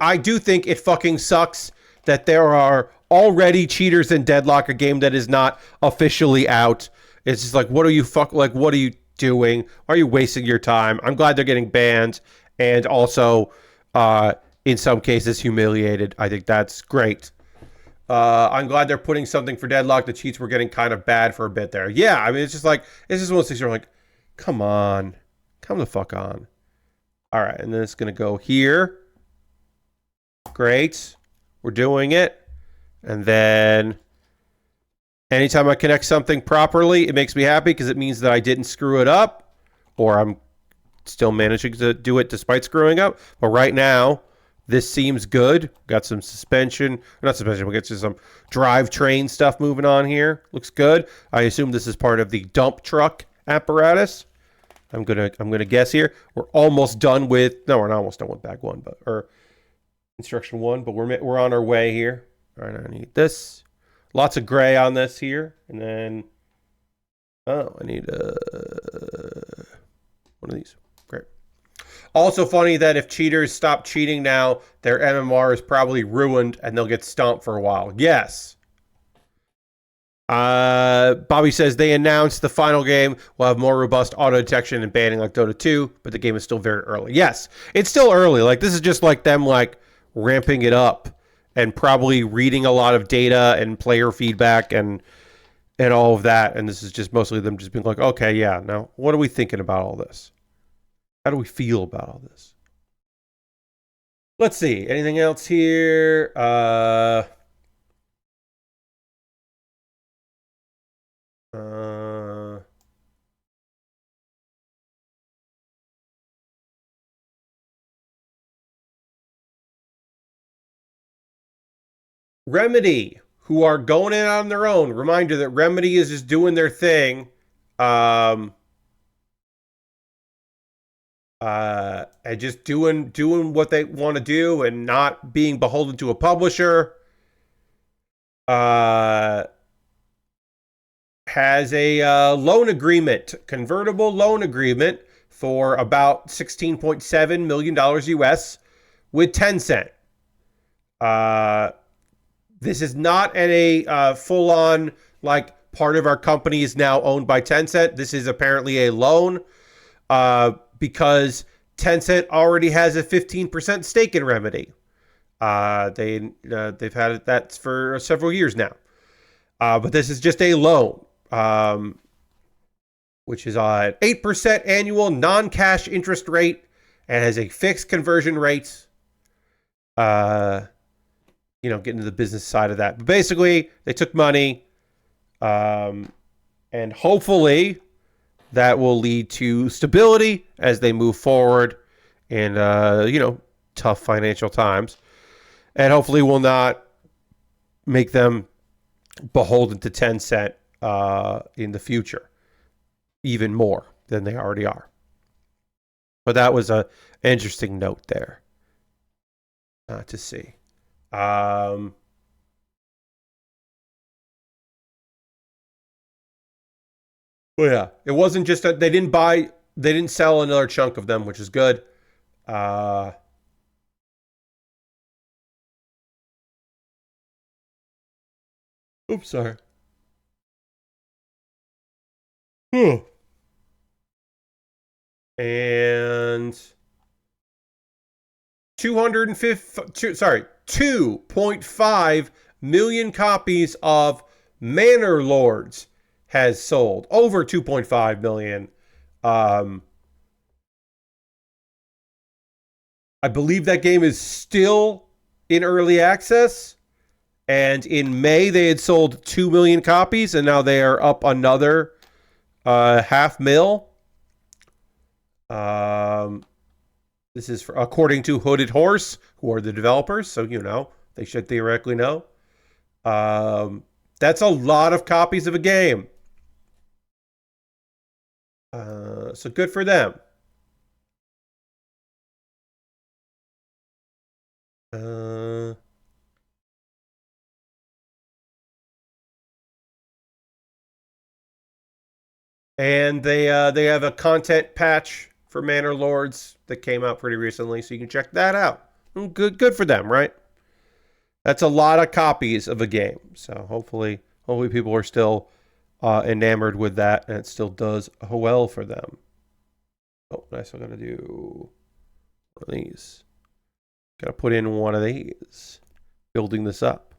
I do think it fucking sucks that there are already cheaters in Deadlock, a game that is not officially out. It's just like, what are you what are you doing? Are you wasting your time? I'm glad they're getting banned. And also, in some cases, humiliated. I think that's great. I'm glad they're putting something for Deadlock. The cheats were getting kind of bad for a bit there. Yeah, I mean, it's just one of those things where I'm like, come on. Come the fuck on. All right, and then it's going to go here. Great. We're doing it. And then anytime I connect something properly, it makes me happy because it means that I didn't screw it up, or I'm still managing to do it despite screwing up. But right now, this seems good. Got some suspension. Not suspension, we got some drivetrain stuff moving on here. Looks good. I assume this is part of the dump truck apparatus. I'm gonna guess here. We're almost done with. No, we're not almost done with bag 1, but Instruction 1, but we're on our way here. All right, I need this. Lots of gray on this here. And then, oh, I need one of these. Great. Also funny that if cheaters stop cheating now, their MMR is probably ruined and they'll get stomped for a while. Yes. Bobby says they announced the final game will have more robust auto detection and banning like Dota 2, but the game is still very early. Yes, it's still early. Like this is just like them like ramping it up and probably reading a lot of data and player feedback and all of that. And this is just mostly them just being like, okay, yeah, now what are we thinking about all this? How do we feel about all this? Let's see. Anything else here? Remedy, who are going in on their own. Reminder that Remedy is just doing their thing. And just doing what they want to do and not being beholden to a publisher. Has a loan agreement, convertible loan agreement for about $16.7 million US with Tencent. This is not a full-on, like, part of our company is now owned by Tencent. This is apparently a loan because Tencent already has a 15% stake in Remedy. They've had that for several years now. But this is just a loan, which is an 8% annual non-cash interest rate and has a fixed conversion rate. Get into the business side of that. But basically, they took money, and hopefully that will lead to stability as they move forward in, tough financial times. And hopefully will not make them beholden to Tencent in the future, even more than they already are. But that was an interesting note there to see. Well, yeah, it wasn't just that they didn't sell another chunk of them, which is good. Oops, sorry. And 2.5 million copies of Manor Lords has sold. Over 2.5 million. I believe that game is still in early access. And in May, they had sold 2 million copies, and now they are up another 500,000. This is according to Hooded Horse, who are the developers, so they should theoretically know. That's a lot of copies of a game. So good for them. And they have a content patch for Manor Lords that came out pretty recently, so you can check that out. Good for them, right? That's a lot of copies of a game, so hopefully people are still enamored with that, and it still does well for them. Oh, nice. I'm gonna do one of these. Gotta put in one of these. Building this up.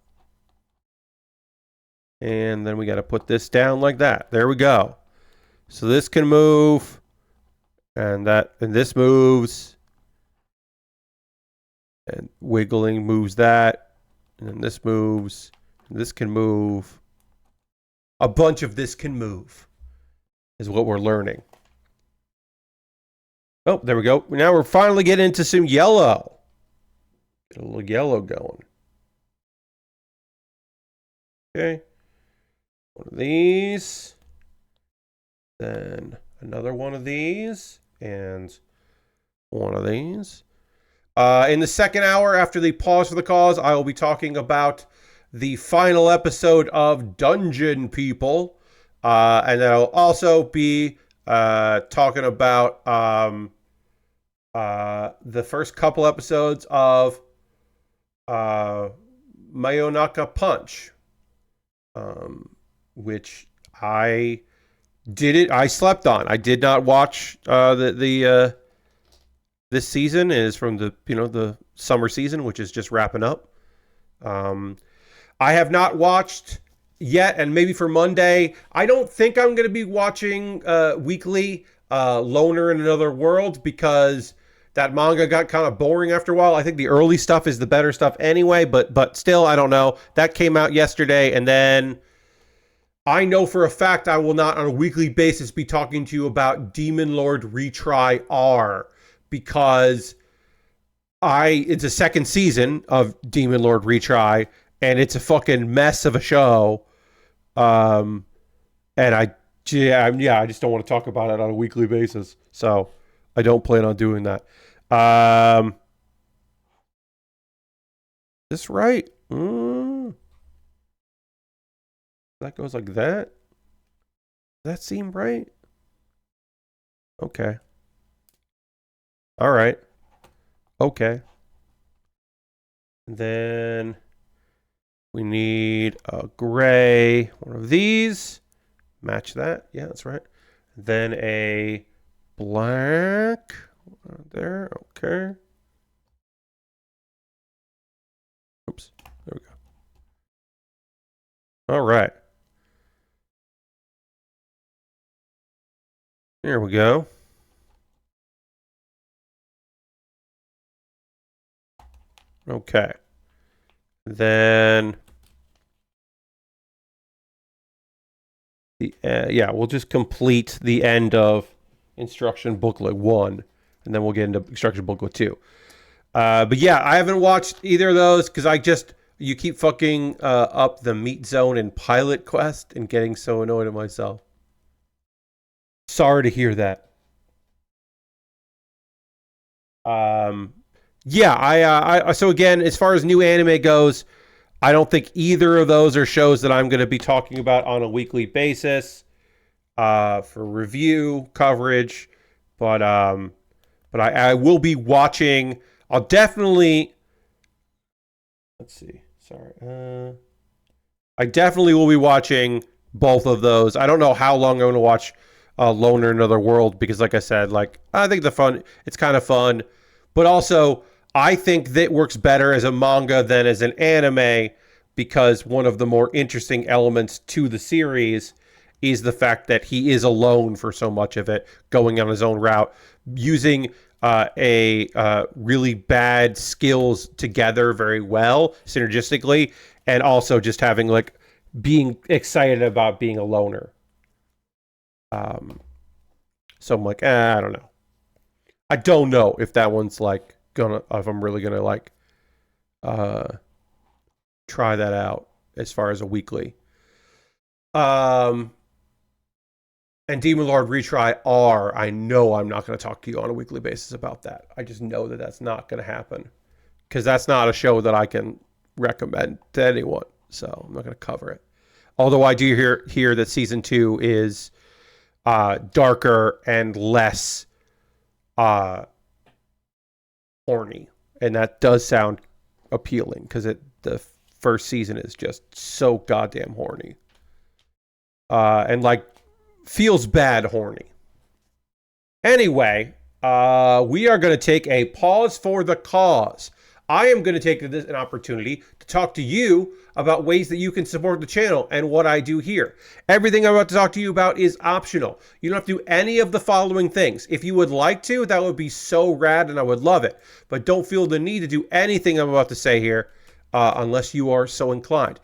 And then we gotta put this down like that. There we go. So this can move, and this moves, and wiggling moves that, and then this moves, and this can move. A bunch of this can move, is what we're learning. Oh, there we go. Now we're finally getting into some yellow. Get a little yellow going. Okay. One of these. Then another one of these. And one of these. In the second hour, after the pause for the cause, I will be talking about the final episode of Dungeon People. And then I'll also be talking about the first couple episodes of Mayonaka Punch, which I slept on. I did not watch this season. Is from the summer season, which is just wrapping up. I have not watched yet, and maybe for Monday, I don't think I'm going to be watching weekly Loner in Another World, because that manga got kind of boring after a while. I think the early stuff is the better stuff anyway, but still, I don't know. That came out yesterday, and then I know for a fact I will not on a weekly basis be talking to you about Demon Lord Retry R, because it's a second season of Demon Lord Retry, and it's a fucking mess of a show. And I just don't want to talk about it on a weekly basis. So I don't plan on doing that. This right? That goes like that? Does that seem right? Okay. All right. Okay. And then we need a gray, one of these. Match that. Yeah, that's right. Then a black. There. Okay. Oops. There we go. All right. Here we go. Okay. Then we'll just complete the end of instruction booklet 1, and then we'll get into instruction booklet 2. But yeah, I haven't watched either of those because you keep fucking up the Meat Zone and Pilot Quest and getting so annoyed at myself. Sorry to hear that. So again, as far as new anime goes, I don't think either of those are shows that I'm going to be talking about on a weekly basis for review coverage. But I will be watching. I'll definitely. Let's see. Sorry. I definitely will be watching both of those. I don't know how long I'm going to watch Loner in Another World, because, like I said, I think it's kind of fun, but also I think that works better as a manga than as an anime, because one of the more interesting elements to the series is the fact that he is alone for so much of it, going on his own route, using really bad skills together very well, synergistically, and also just having being excited about being a loner. So I'm like, I don't know. I don't know if that one's if I'm really gonna try that out as far as a weekly. And Demon Lord Retry R, I know I'm not going to talk to you on a weekly basis about that. I just know that that's not going to happen, because that's not a show that I can recommend to anyone. So I'm not going to cover it. Although I do hear that season 2 is darker and less horny, and that does sound appealing, because the first season is just so goddamn horny, and feels bad horny. Anyway, we are going to take a pause for the cause. I am going to take this an opportunity to talk to you about ways that you can support the channel and what I do here. Everything I'm about to talk to you about is optional. You don't have to do any of the following things. If you would like to, that would be so rad and I would love it. But don't feel the need to do anything I'm about to say here unless you are so inclined.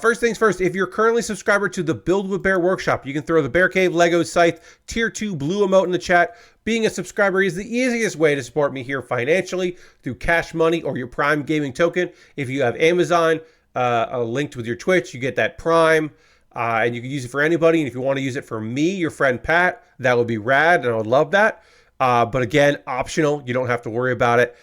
First things first, if you're currently a subscriber to the Build with Bear workshop, you can throw the Bear Cave Lego Scythe Tier 2 blue emote in the chat. Being a subscriber is the easiest way to support me here financially through Cash Money or your Prime Gaming token. If you have Amazon linked with your Twitch, you get that Prime, and you can use it for anybody. And if you want to use it for me, your friend Pat, that would be rad, and I would love that. But again, optional. You don't have to worry about it.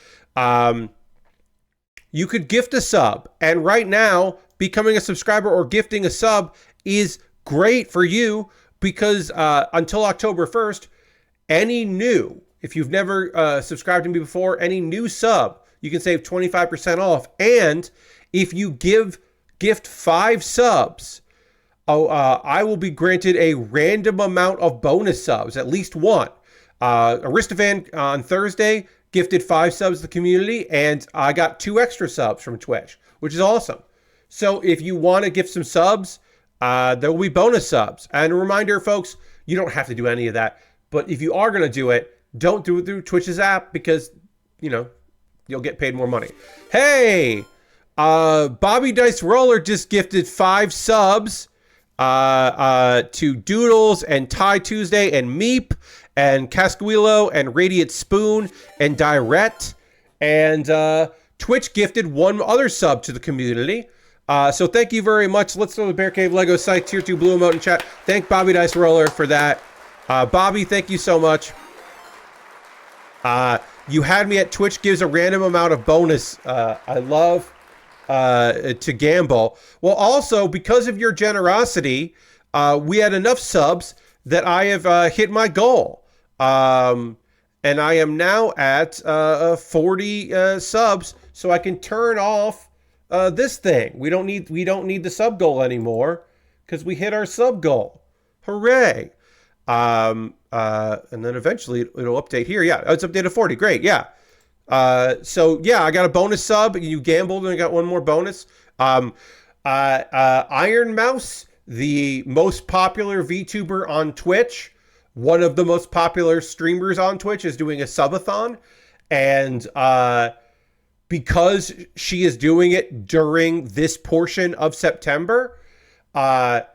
You could gift a sub. And right now, becoming a subscriber or gifting a sub is great for you because until October 1st, if you've never subscribed to me before, any new sub, you can save 25% off. And if you gift 5 subs, I will be granted a random amount of bonus subs, at least one. Aristofan on Thursday gifted 5 subs to the community, and I got 2 extra subs from Twitch, which is awesome. So if you want to gift some subs, there will be bonus subs. And a reminder, folks, you don't have to do any of that. But if you are going to do it, don't do it through Twitch's app because, you'll get paid more money. Hey, Bobby Dice Roller just gifted 5 subs to Doodles and Ty Tuesday and Meep and Casquillo and Radiant Spoon and Direct. And Twitch gifted 1 other sub to the community. So thank you very much. Let's go to the Bear Cave Lego site, Tier 2 Blue Emote in chat. Thank Bobby Dice Roller for that. Bobby, thank you so much. You had me at Twitch gives a random amount of bonus. I love to gamble. Well, also, because of your generosity, we had enough subs that I have hit my goal. And I am now at 40 subs, so I can turn off this thing. We don't need the sub goal anymore because we hit our sub goal. Hooray! And then eventually it'll update here. Yeah, it's updated to 40. Great. Yeah. So yeah, I got a bonus sub. You gambled and I got 1 more bonus. Iron Mouse, the most popular VTuber on Twitch, one of the most popular streamers on Twitch, is doing a subathon. And because she is doing it during this portion of September, I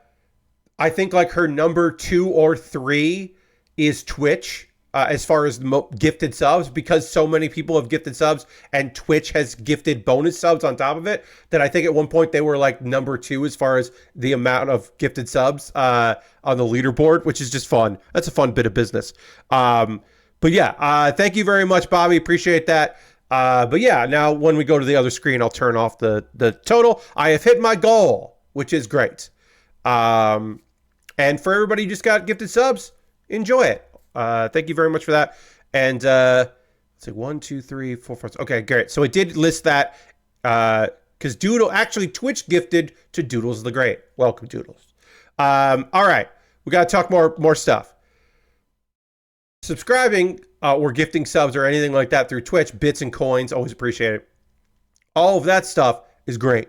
think like her number 2 or 3 is Twitch as far as gifted subs, because so many people have gifted subs and Twitch has gifted bonus subs on top of it, that I think at one point they were like number 2 as far as the amount of gifted subs on the leaderboard, which is just fun. That's a fun bit of business. But yeah, thank you very much, Bobby. Appreciate that. But yeah, now when we go to the other screen, I'll turn off the total. I have hit my goal, which is great. And for everybody who just got gifted subs, enjoy it. Thank you very much for that. And it's like 1, 2, 3, 4, 5. Okay, great. So it did list that because Twitch gifted to Doodles the Great. Welcome, Doodles. All right, we got to talk more stuff. Subscribing or gifting subs or anything like that through Twitch, bits and coins, always appreciate it. All of that stuff is great.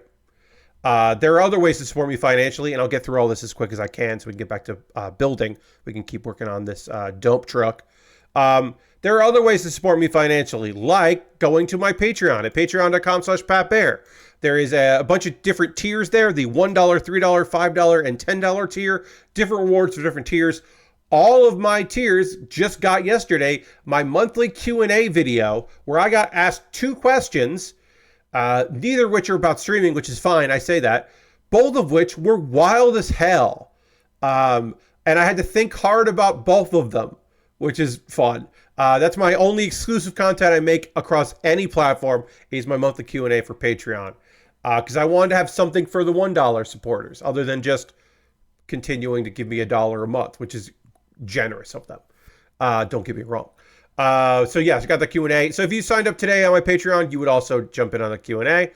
There are other ways to support me financially, and I'll get through all this as quick as I can so we can get back to building. We can keep working on this dump truck. There are other ways to support me financially, like going to my Patreon at patreon.com/PatBear. There is a bunch of different tiers there, the $1, $3, $5, and $10 tier, different rewards for different tiers. All of my tiers just got yesterday my monthly Q&A video where I got asked 2 questions, neither of which are about streaming, which is fine. I say that. Both of which were wild as hell. And I had to think hard about both of them, which is fun. That's my only exclusive content I make across any platform is my monthly Q&A for Patreon. Because I wanted to have something for the $1 supporters other than just continuing to give me $1 a month, which is generous of them. Don't get me wrong. So yes, I got the Q&A. So if you signed up today on my Patreon, you would also jump in on the Q&A.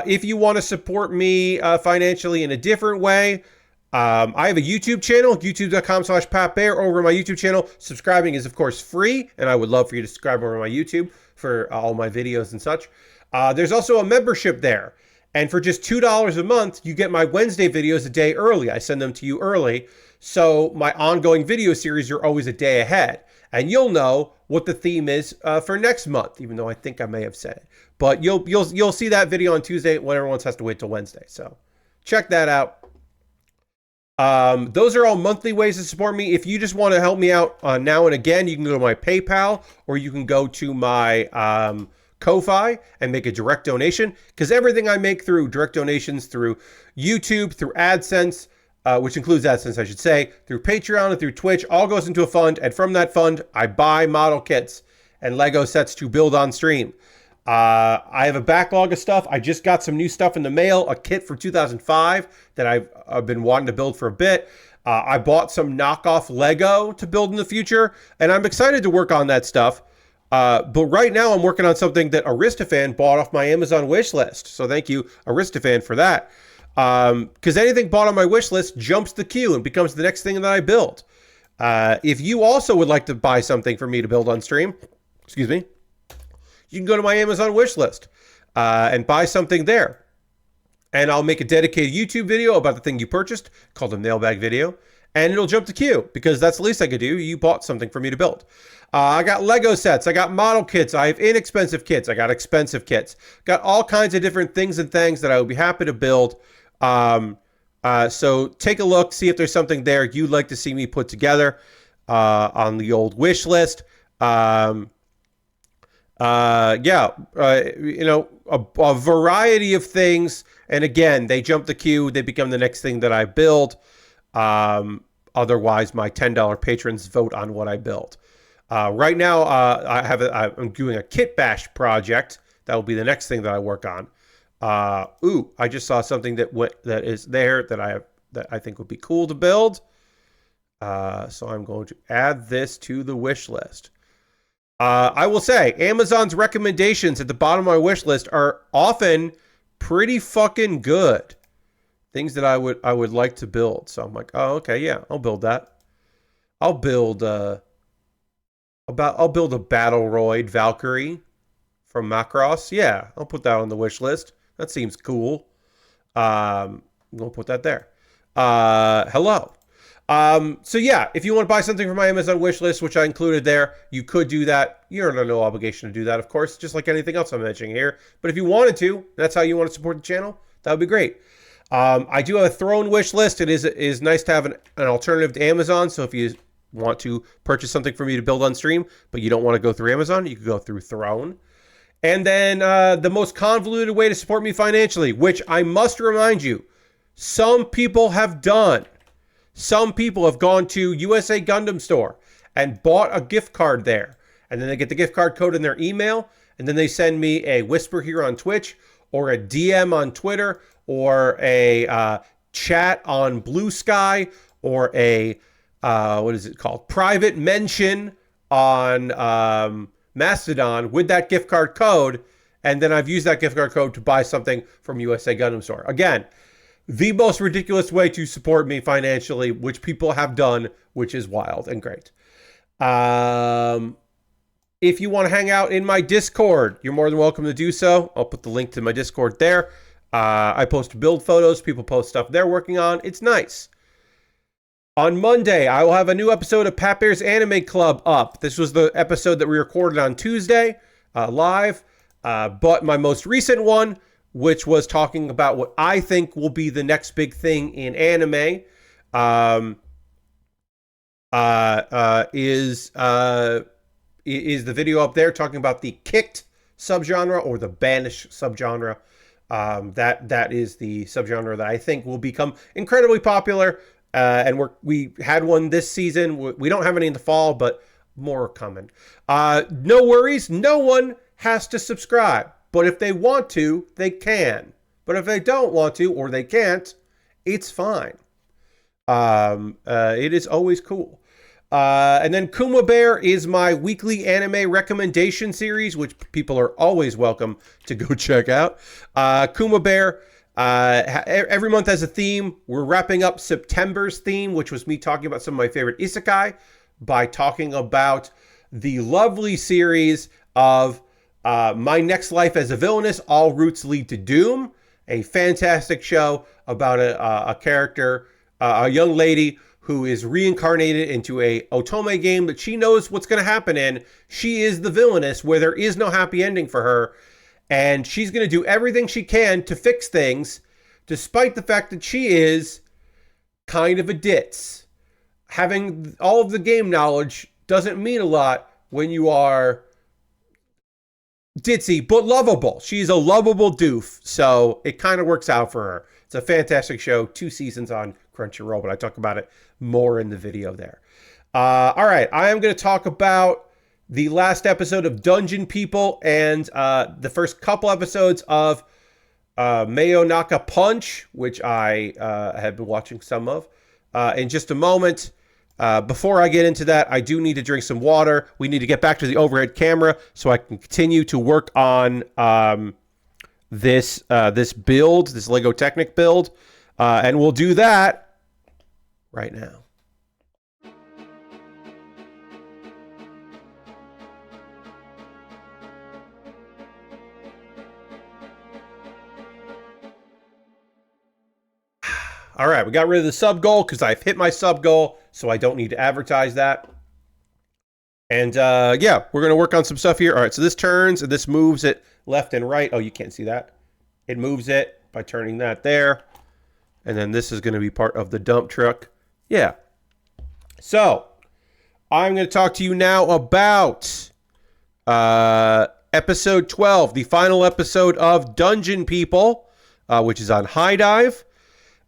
If you want to support me financially in a different way, I have a YouTube channel, youtube.com/PatBear. Over my YouTube channel, subscribing is of course free, and I would love for you to subscribe over my YouTube for all my videos and such. There's also a membership there. And for just $2 a month, you get my Wednesday videos a day early. I send them to you early. So my ongoing video series, you're always a day ahead. And you'll know what the theme is for next month, even though I think I may have said it. But you'll see that video on Tuesday when everyone has to wait till Wednesday. So check that out. Those are all monthly ways to support me. If you just want to help me out now and again, you can go to my PayPal or you can go to my Ko-Fi and make a direct donation. Because everything I make through direct donations, through YouTube, through AdSense, which includes AdSense, I should say, through Patreon and through Twitch, all goes into a fund. And from that fund, I buy model kits and Lego sets to build on stream. I have a backlog of stuff. I just got some new stuff in the mail, a kit for 2005 that I've been wanting to build for a bit. I bought some knockoff Lego to build in the future, and I'm excited to work on that stuff. But right now I'm working on something that Aristofan bought off my Amazon wish list. So thank you, Aristofan, for that. Because anything bought on my wish list jumps the queue and becomes the next thing that I build. If you also would like to buy something for me to build on stream, excuse me, you can go to my Amazon wish list and buy something there. And I'll make a dedicated YouTube video about the thing you purchased called a mailbag video. And it'll jump the queue because that's the least I could do. You bought something for me to build. I got Lego sets. I got model kits. I have inexpensive kits. I got expensive kits. Got all kinds of different things and things that I would be happy to build. So take a look, see if there's something there you'd like to see me put together on the old wish list. A variety of things. And again, they jump the queue. They become the next thing that I build. Otherwise, my $10 patrons vote on what I build. Right now, I'm doing a kit bash project. That will be the next thing that I work on. I just saw something that is there that I think would be cool to build. So I'm going to add this to the wish list. I will say Amazon's recommendations at the bottom of my wish list are often pretty fucking good. Things that I would like to build. So I'm like, oh, okay, yeah, I'll build that. I'll build a Battleroid Valkyrie from Macross. Yeah, I'll put that on the wish list. That seems cool. I'm gonna put that there. Hello. So yeah, if you want to buy something from my Amazon wish list, which I included there, you could do that. You're under no obligation to do that, of course, just like anything else I'm mentioning here. But if you wanted to, that's how you want to support the channel, that would be great. I do have a Throne wish list. It is nice to have an alternative to Amazon. So if you want to purchase something for me to build on stream, but you don't want to go through Amazon, you can go through Throne. And then the most convoluted way to support me financially, which I must remind you, some people have done. Some people have gone to USA Gundam Store and bought a gift card there. And then they get the gift card code in their email. And then they send me a whisper here on Twitch or a DM on Twitter or a chat on Blue Sky or a, what is it called? Private mention on Mastodon with that gift card code. And then I've used that gift card code to buy something from USA Gundam Store. Again, the most ridiculous way to support me financially, which people have done, which is wild and great. If you want to hang out in my Discord, you're more than welcome to do so. I'll put the link to my Discord there. I post build photos. People post stuff they're working on. It's nice. On Monday, I will have a new episode of Pat Baer's Anime Club up. This was the episode that we recorded on Tuesday, live. But my most recent one, which was talking about what I think will be the next big thing in anime, is the video up there talking about the kicked subgenre or the banished subgenre. That is the subgenre that I think will become incredibly popular. And we had one this season. We don't have any in the fall, but more are coming. No worries. No one has to subscribe. But if they want to, they can. But if they don't want to or they can't, it's fine. It is always cool. And then Kuma Baer is my weekly anime recommendation series, which people are always welcome to go check out. Kuma Baer, every month has a theme. We're wrapping up September's theme, which was me talking about some of my favorite isekai, by talking about the lovely series of My Next Life as a Villainess, All Routes Lead to Doom, a fantastic show about a character, a young lady who is reincarnated into a otome game that she knows what's going to happen in. She is the villainess where there is no happy ending for her, and she's going to do everything she can to fix things, despite the fact that she is kind of a ditz. Having all of the game knowledge doesn't mean a lot when you are ditzy, but lovable. She's a lovable doof, so it kind of works out for her. It's a fantastic show. 2 seasons on Crunchyroll, but I talk about it more in the video there. All right, I am going to talk about the last episode of Dungeon People and the first couple episodes of Mayonaka Punch, which I have been watching some of. In just a moment, before I get into that, I do need to drink some water. We need to get back to the overhead camera so I can continue to work on this build, this Lego Technic build, and we'll do that right now. All right, we got rid of the sub goal because I've hit my sub goal, so I don't need to advertise that. And yeah, we're going to work on some stuff here. All right, so this turns and this moves it left and right. Oh, you can't see that. It moves it by turning that there. And then this is going to be part of the dump truck. Yeah. So I'm going to talk to you now about episode 12, the final episode of Dungeon People, which is on High Dive.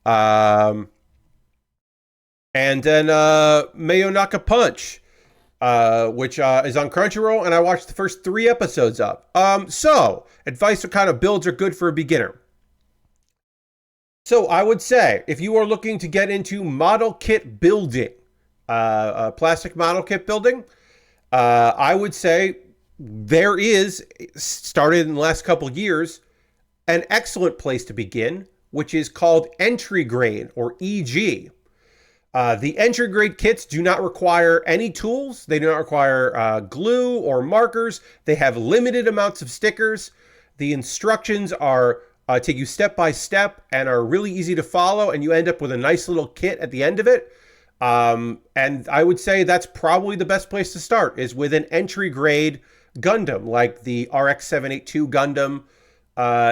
And then Mayonaka Punch, which is on Crunchyroll, and I watched the first 3 episodes of. So, advice what kind of builds are good for a beginner. So, I would say, if you are looking to get into model kit building, plastic model kit building, I would say there is, started in the last couple of years, an excellent place to begin, which is called entry grade, or EG. The entry grade kits do not require any tools. They do not require glue or markers. They have limited amounts of stickers. The instructions are take you step by step and are really easy to follow, and you end up with a nice little kit at the end of it. And I would say that's probably the best place to start, is with an entry grade Gundam, like the RX-782 Gundam.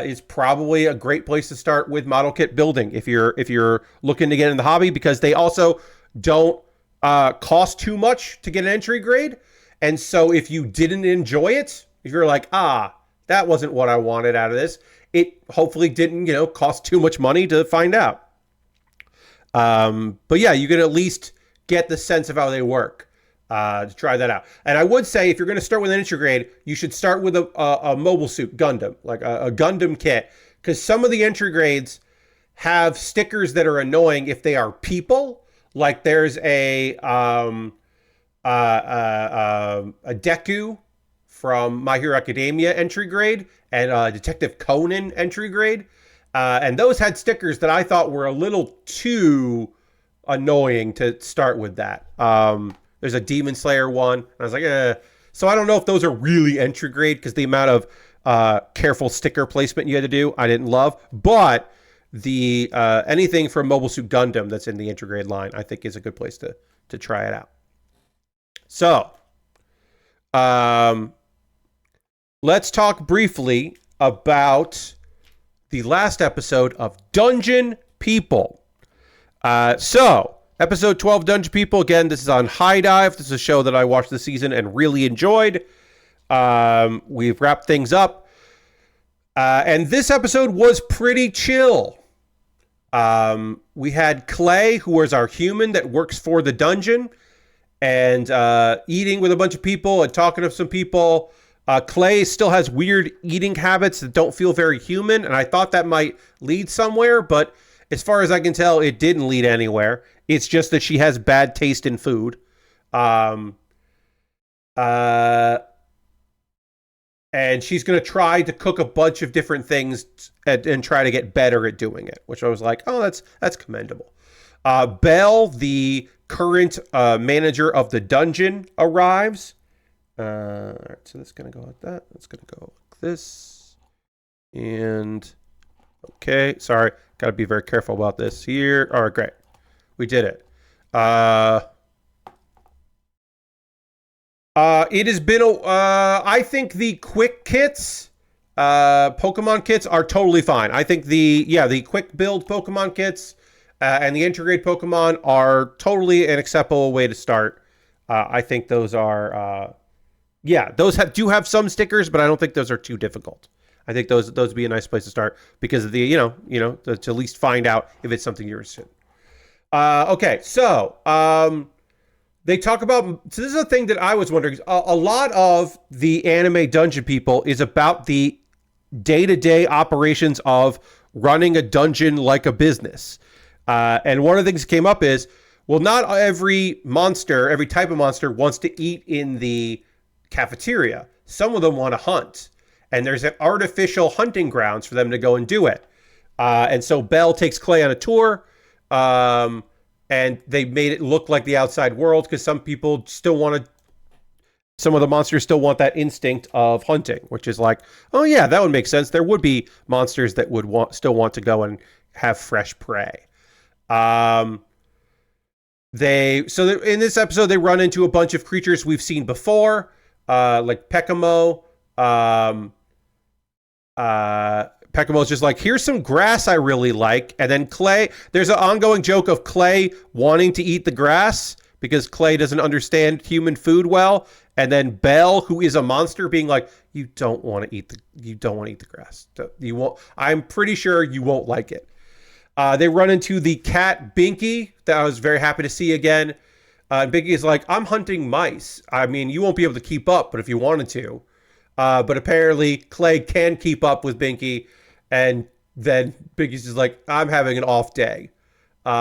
Is probably a great place to start with model kit building if you're looking to get in the hobby, because they also don't cost too much to get an entry grade. And so if you didn't enjoy it, if you're like, that wasn't what I wanted out of this, it hopefully didn't, cost too much money to find out. But yeah, you can at least get the sense of how they work. To try that out. And I would say if you're going to start with an entry grade, you should start with a mobile suit Gundam, like a Gundam kit, because some of the entry grades have stickers that are annoying if they are people. Like there's a Deku from My Hero Academia entry grade and Detective Conan entry grade, and those had stickers that I thought were a little too annoying to start with that. There's a Demon Slayer one. And I was like, So I don't know if those are really entry grade, because the amount of careful sticker placement you had to do, I didn't love. But the anything from Mobile Suit Gundam that's in the entry grade line, I think is a good place to try it out. So, let's talk briefly about the last episode of Dungeon People. Episode 12, Dungeon People. Again, this is on High Dive. This is a show that I watched this season and really enjoyed. We've wrapped things up. And this episode was pretty chill. We had Clay, who was our human that works for the dungeon, and eating with a bunch of people and talking to some people. Clay still has weird eating habits that don't feel very human, and I thought that might lead somewhere, but as far as I can tell, it didn't lead anywhere. It's just that she has bad taste in food. And she's going to try to cook a bunch of different things and try to get better at doing it, which I was like, oh, that's commendable. Belle, the current manager of the dungeon, arrives. All right, so that's going to go like that. That's going to go like this. And, okay, sorry. Got to be very careful about this here. All right, great. We did it. It has been I think the quick kits, Pokemon kits are totally fine. I think the quick build Pokemon kits and the integrate Pokemon are totally an acceptable way to start. I think those are, those do have some stickers, but I don't think those are too difficult. I think those would be a nice place to start because of the, to at least find out if it's something you're interested in. Okay, so they talk about. So this is a thing that I was wondering. A lot of the anime dungeon people is about the day-to-day operations of running a dungeon like a business. And one of the things that came up is, well, not every monster, every type of monster wants to eat in the cafeteria. Some of them want to hunt. And there's an artificial hunting grounds for them to go and do it. And so Belle takes Clay on a tour. And they made it look like the outside world because some people still want to, some of the monsters still want that instinct of hunting, which is like, oh yeah, that would make sense. There would be monsters that would still want to go and have fresh prey. In this episode, they run into a bunch of creatures we've seen before, like Pekamo. Pekamo's just like, here's some grass I really like. And then Clay, there's an ongoing joke of Clay wanting to eat the grass because Clay doesn't understand human food well. And then Belle, who is a monster, being like, you don't want to eat the grass. You won't. I'm pretty sure you won't like it. They run into the cat Binky that I was very happy to see again. Binky is like, I'm hunting mice. I mean, you won't be able to keep up, but if you wanted to. But apparently Clay can keep up with Binky. And then Binky's just like, I'm having an off day. We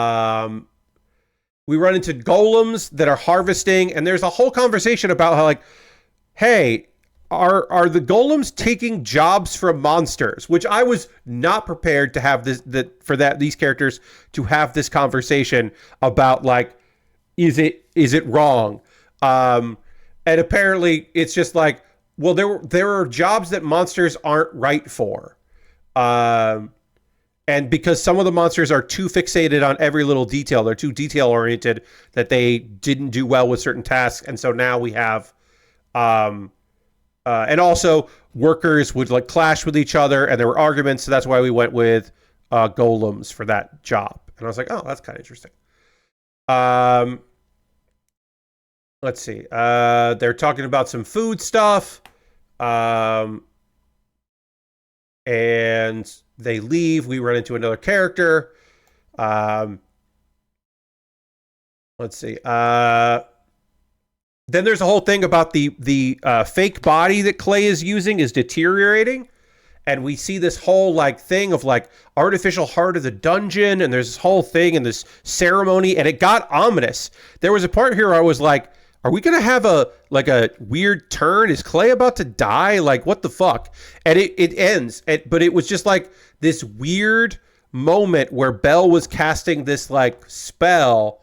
run into golems that are harvesting, and there's a whole conversation about how, like, hey, are the golems taking jobs from monsters? Which I was not prepared to have these characters to have this conversation about, like, is it wrong? And apparently it's just like, well, there are jobs that monsters aren't right for. And because some of the monsters are too fixated on every little detail, they're too detail oriented that they didn't do well with certain tasks. And so now we have, and also workers would like clash with each other and there were arguments. So that's why we went with, golems for that job. And I was like, oh, that's kind of interesting. Let's see. They're talking about some food stuff. And they leave. We run into another character. Let's see. Then there's a whole thing about the fake body that Clay is using is deteriorating. And we see this whole like thing of like artificial heart of the dungeon. And there's this whole thing and this ceremony. And it got ominous. There was a part here where I was like, are we going to have a weird turn? Is Clay about to die? Like, what the fuck? And it ends. But it was just like this weird moment where Belle was casting this like spell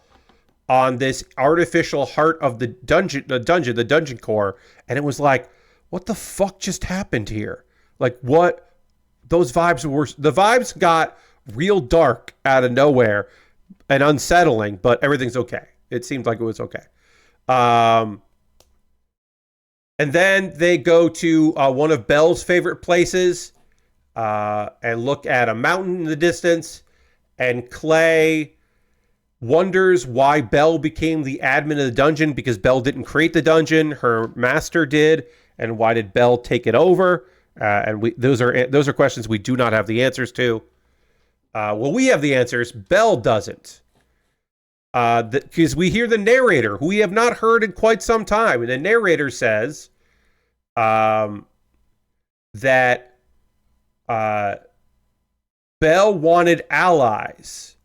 on this artificial heart of the dungeon core. And it was like, what the fuck just happened here? Like what those vibes were. The vibes got real dark out of nowhere and unsettling, but everything's okay. It seemed like it was okay. And then they go to one of Belle's favorite places and look at a mountain in the distance. And Clay wonders why Belle became the admin of the dungeon because Belle didn't create the dungeon. Her master did. And why did Belle take it over? And those are questions we do not have the answers to. Well, we have the answers. Belle doesn't. Because we hear the narrator, who we have not heard in quite some time. And the narrator says that Belle wanted allies.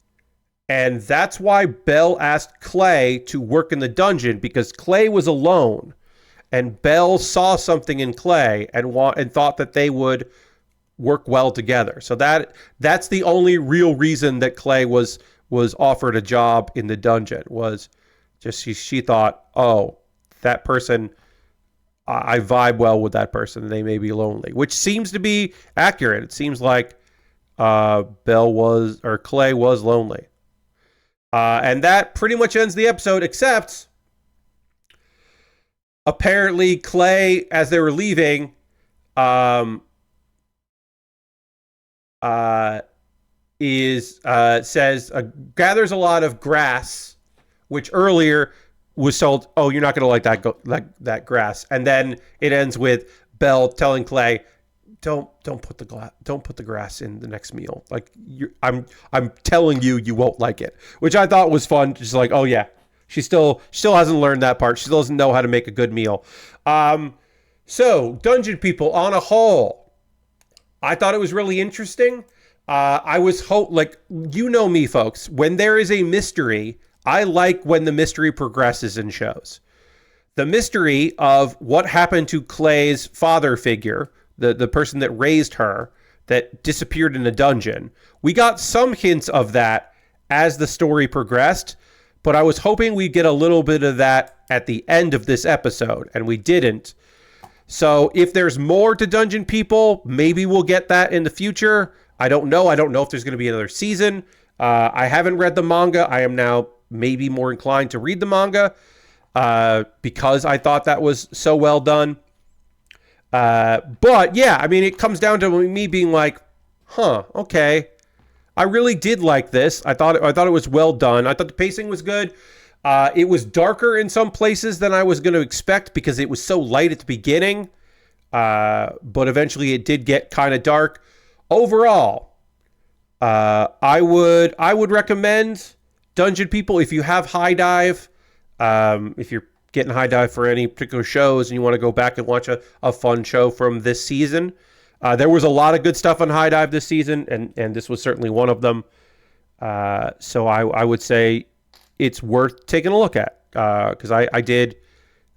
And that's why Belle asked Clay to work in the dungeon, because Clay was alone. And Belle saw something in Clay and thought that they would work well together. So that's the only real reason that Clay was offered a job in the dungeon, was just she thought, oh, that person, I vibe well with that person. They may be lonely, which seems to be accurate. It seems like Clay was lonely. And that pretty much ends the episode, except apparently Clay, as they were leaving, gathers a lot of grass, which earlier was told, oh, you're not going to like that grass. And then it ends with Belle telling Clay don't put the grass in the next meal. Like I'm telling you, you won't like it. Which I thought was fun. Just like, oh yeah, she still hasn't learned that part. She still doesn't know how to make a good meal. So Dungeon People on a whole, I thought it was really interesting. I was like, you know me, folks. When there is a mystery, I like when the mystery progresses in shows. The mystery of what happened to Clay's father figure, the person that raised her, that disappeared in a dungeon. We got some hints of that as the story progressed, but I was hoping we'd get a little bit of that at the end of this episode, and we didn't. So if there's more to Dungeon People, maybe we'll get that in the future. I don't know. I don't know if there's going to be another season. I haven't read the manga. I am now maybe more inclined to read the manga because I thought that was so well done. But yeah, I mean, it comes down to me being like, okay. I really did like this. I thought it was well done. I thought the pacing was good. It was darker in some places than I was going to expect because it was so light at the beginning. But eventually it did get kind of dark. Overall, I would recommend Dungeon People if you have High Dive. If you're getting High Dive for any particular shows and you want to go back and watch a fun show from this season. There was a lot of good stuff on High Dive this season, and this was certainly one of them. So I would say it's worth taking a look at because I did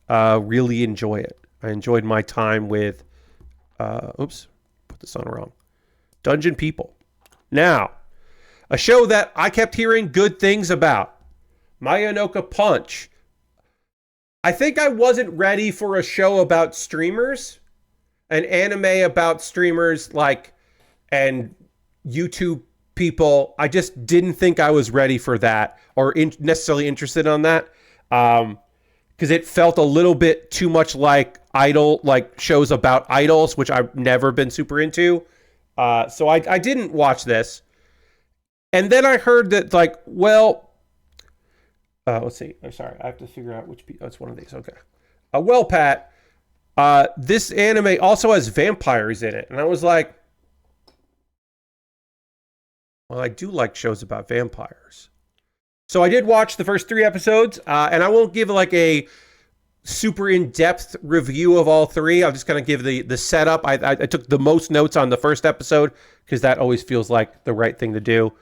really enjoy it. I enjoyed my time with, put this on wrong, Dungeon People. Now, a show that I kept hearing good things about, Mayonaka Punch. I think I wasn't ready for a show about streamers, an anime about streamers and YouTube people. I just didn't think I was ready for that or necessarily interested on that because it felt a little bit too much like shows about idols, which I've never been super into. So I didn't watch this. And then I heard that let's see. I'm sorry. I have to figure out which. It's one of these. Okay. Well, Pat, this anime also has vampires in it. And I was like, well, I do like shows about vampires. So I did watch the first 3 episodes, and I won't give a super in-depth review of all 3. I'll just kind of give the setup. I took the most notes on the first episode because that always feels like the right thing to do.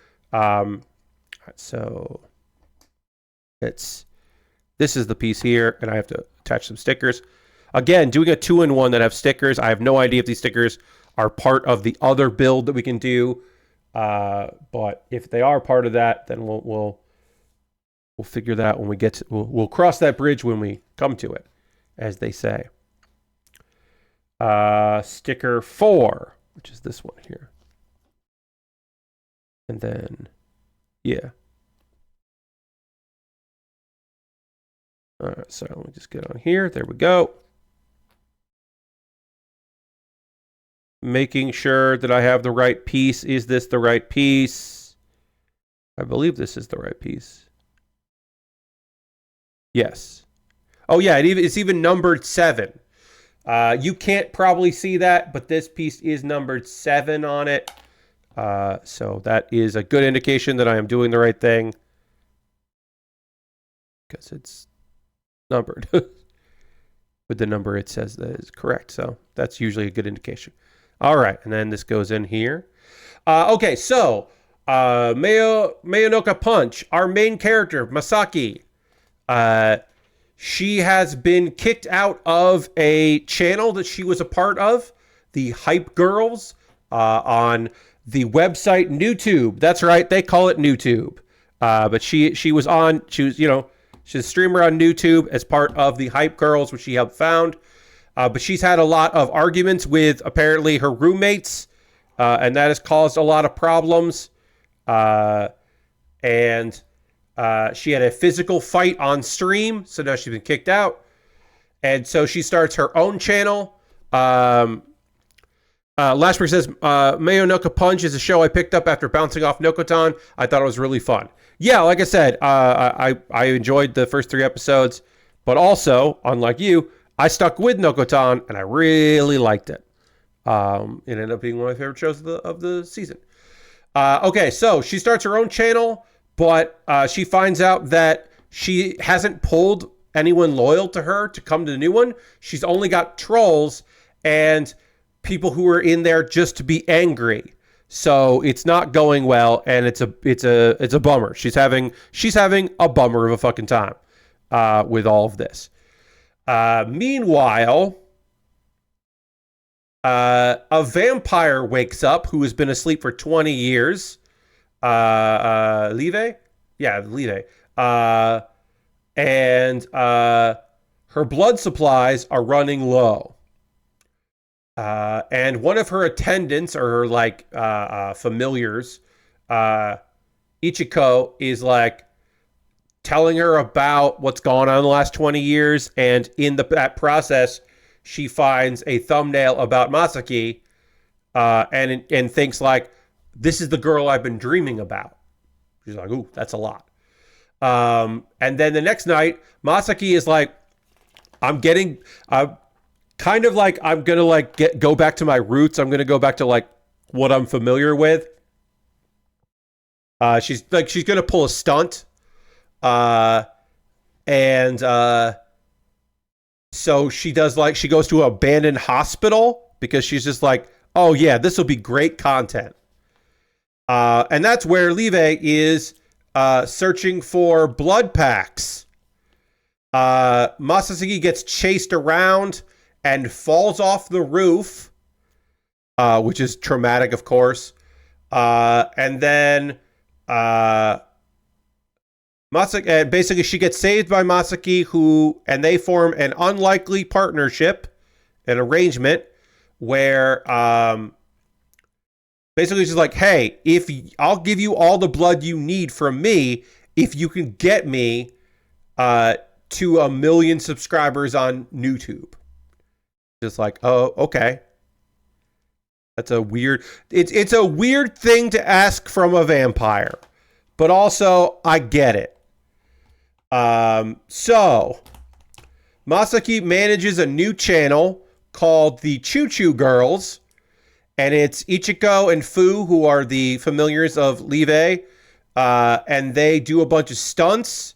So this is the piece here, and I have to attach some stickers. Again, doing a 2-in-1 that have stickers. I have no idea if these stickers are part of the other build that we can do. But if they are part of that, then we'll figure that out when we get to, we'll cross that bridge when we come to it, as they say. Sticker 4, which is this one here. And then, yeah. All right, so let me just get on here. There we go. Making sure that I have the right piece. Is this the right piece? I believe this is the right piece. Yes. Oh, yeah, it's even numbered 7. You can't probably see that, but this piece is numbered 7 on it. So that is a good indication that I am doing the right thing. Because it's numbered. With the number it says that is correct. So that's usually a good indication. All right, and then this goes in here. Okay, so Mayonaka Punch, our main character, Masaki. She has been kicked out of a channel that she was a part of, the Hype Girls, on the website NewTube. That's right, they call it NewTube. But she was she's a streamer on NewTube as part of the Hype Girls, which she helped found. But she's had a lot of arguments with apparently her roommates, and that has caused a lot of problems. And she had a physical fight on stream, so now she's been kicked out. And so she starts her own channel. Lashberg says, Mayonaka Punch is a show I picked up after bouncing off Nokotan. I thought it was really fun. Yeah, like I said, I enjoyed the first 3 episodes, but also, unlike you, I stuck with Nokotan, and I really liked it. It ended up being one of my favorite shows of the season. Okay, so she starts her own channel, but she finds out that she hasn't pulled anyone loyal to her to come to the new one. She's only got trolls and people who are in there just to be angry. So it's not going well, and it's a bummer. She's having a bummer of a fucking time with all of this. Meanwhile, a vampire wakes up who has been asleep for 20 years. Live? Yeah, Live. And her blood supplies are running low. And one of her attendants, or her like familiars, Ichiko, is like telling her about what's gone on in the last 20 years, and in that process, she finds a thumbnail about Masaki, and thinks like, this is the girl I've been dreaming about. She's like, ooh, that's a lot. And then the next night, Masaki is like, I'm going to like go back to my roots. I'm going to go back to like what I'm familiar with. She's going to pull a stunt. So she does she goes to an abandoned hospital because she's just like, oh yeah, this will be great content. And that's where Live is searching for blood packs. Masaki gets chased around and falls off the roof, which is traumatic, of course. And then Masaki, basically, she gets saved by Masaki, and they form an unlikely partnership, an arrangement, where basically she's like, hey, I'll give you all the blood you need from me if you can get me to 1 million subscribers on YouTube. Just like, oh, okay. That's a weird... It's a weird thing to ask from a vampire. But also, I get it. So, Masaki manages a new channel called the Choo Choo Girls. And it's Ichiko and Fu, who are the familiars of Live. And they do a bunch of stunts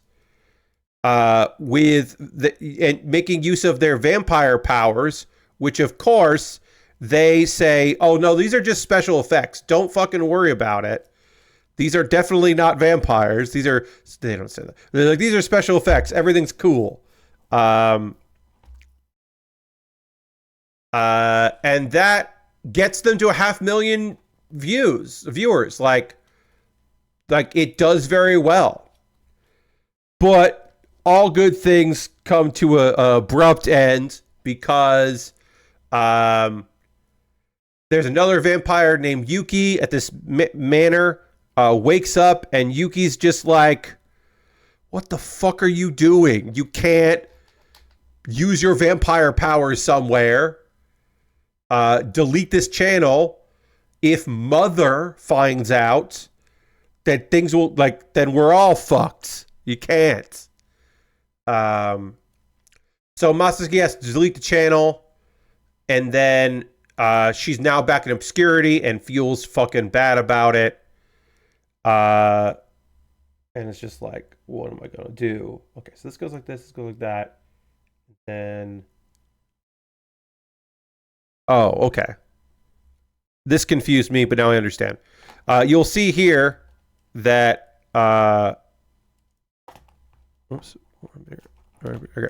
and making use of their vampire powers, which, of course, they say, oh, no, these are just special effects. Don't fucking worry about it. These are definitely not vampires. They don't say that. They're like, these are special effects. Everything's cool. And that gets them to 500,000 viewers. Like it does very well. But all good things come to a abrupt end because there's another vampire named Yuki at this manor. Wakes up, and Yuki's just like, what the fuck are you doing? You can't use your vampire powers somewhere. Delete this channel. If Mother finds out, that things will, then we're all fucked. You can't. So Masaki has to delete the channel, and then she's now back in obscurity and feels fucking bad about it. And it's just like, what am I gonna do? Okay, so this goes like this goes like that. Then, oh, okay. This confused me, but now I understand. You'll see here that oops. Okay.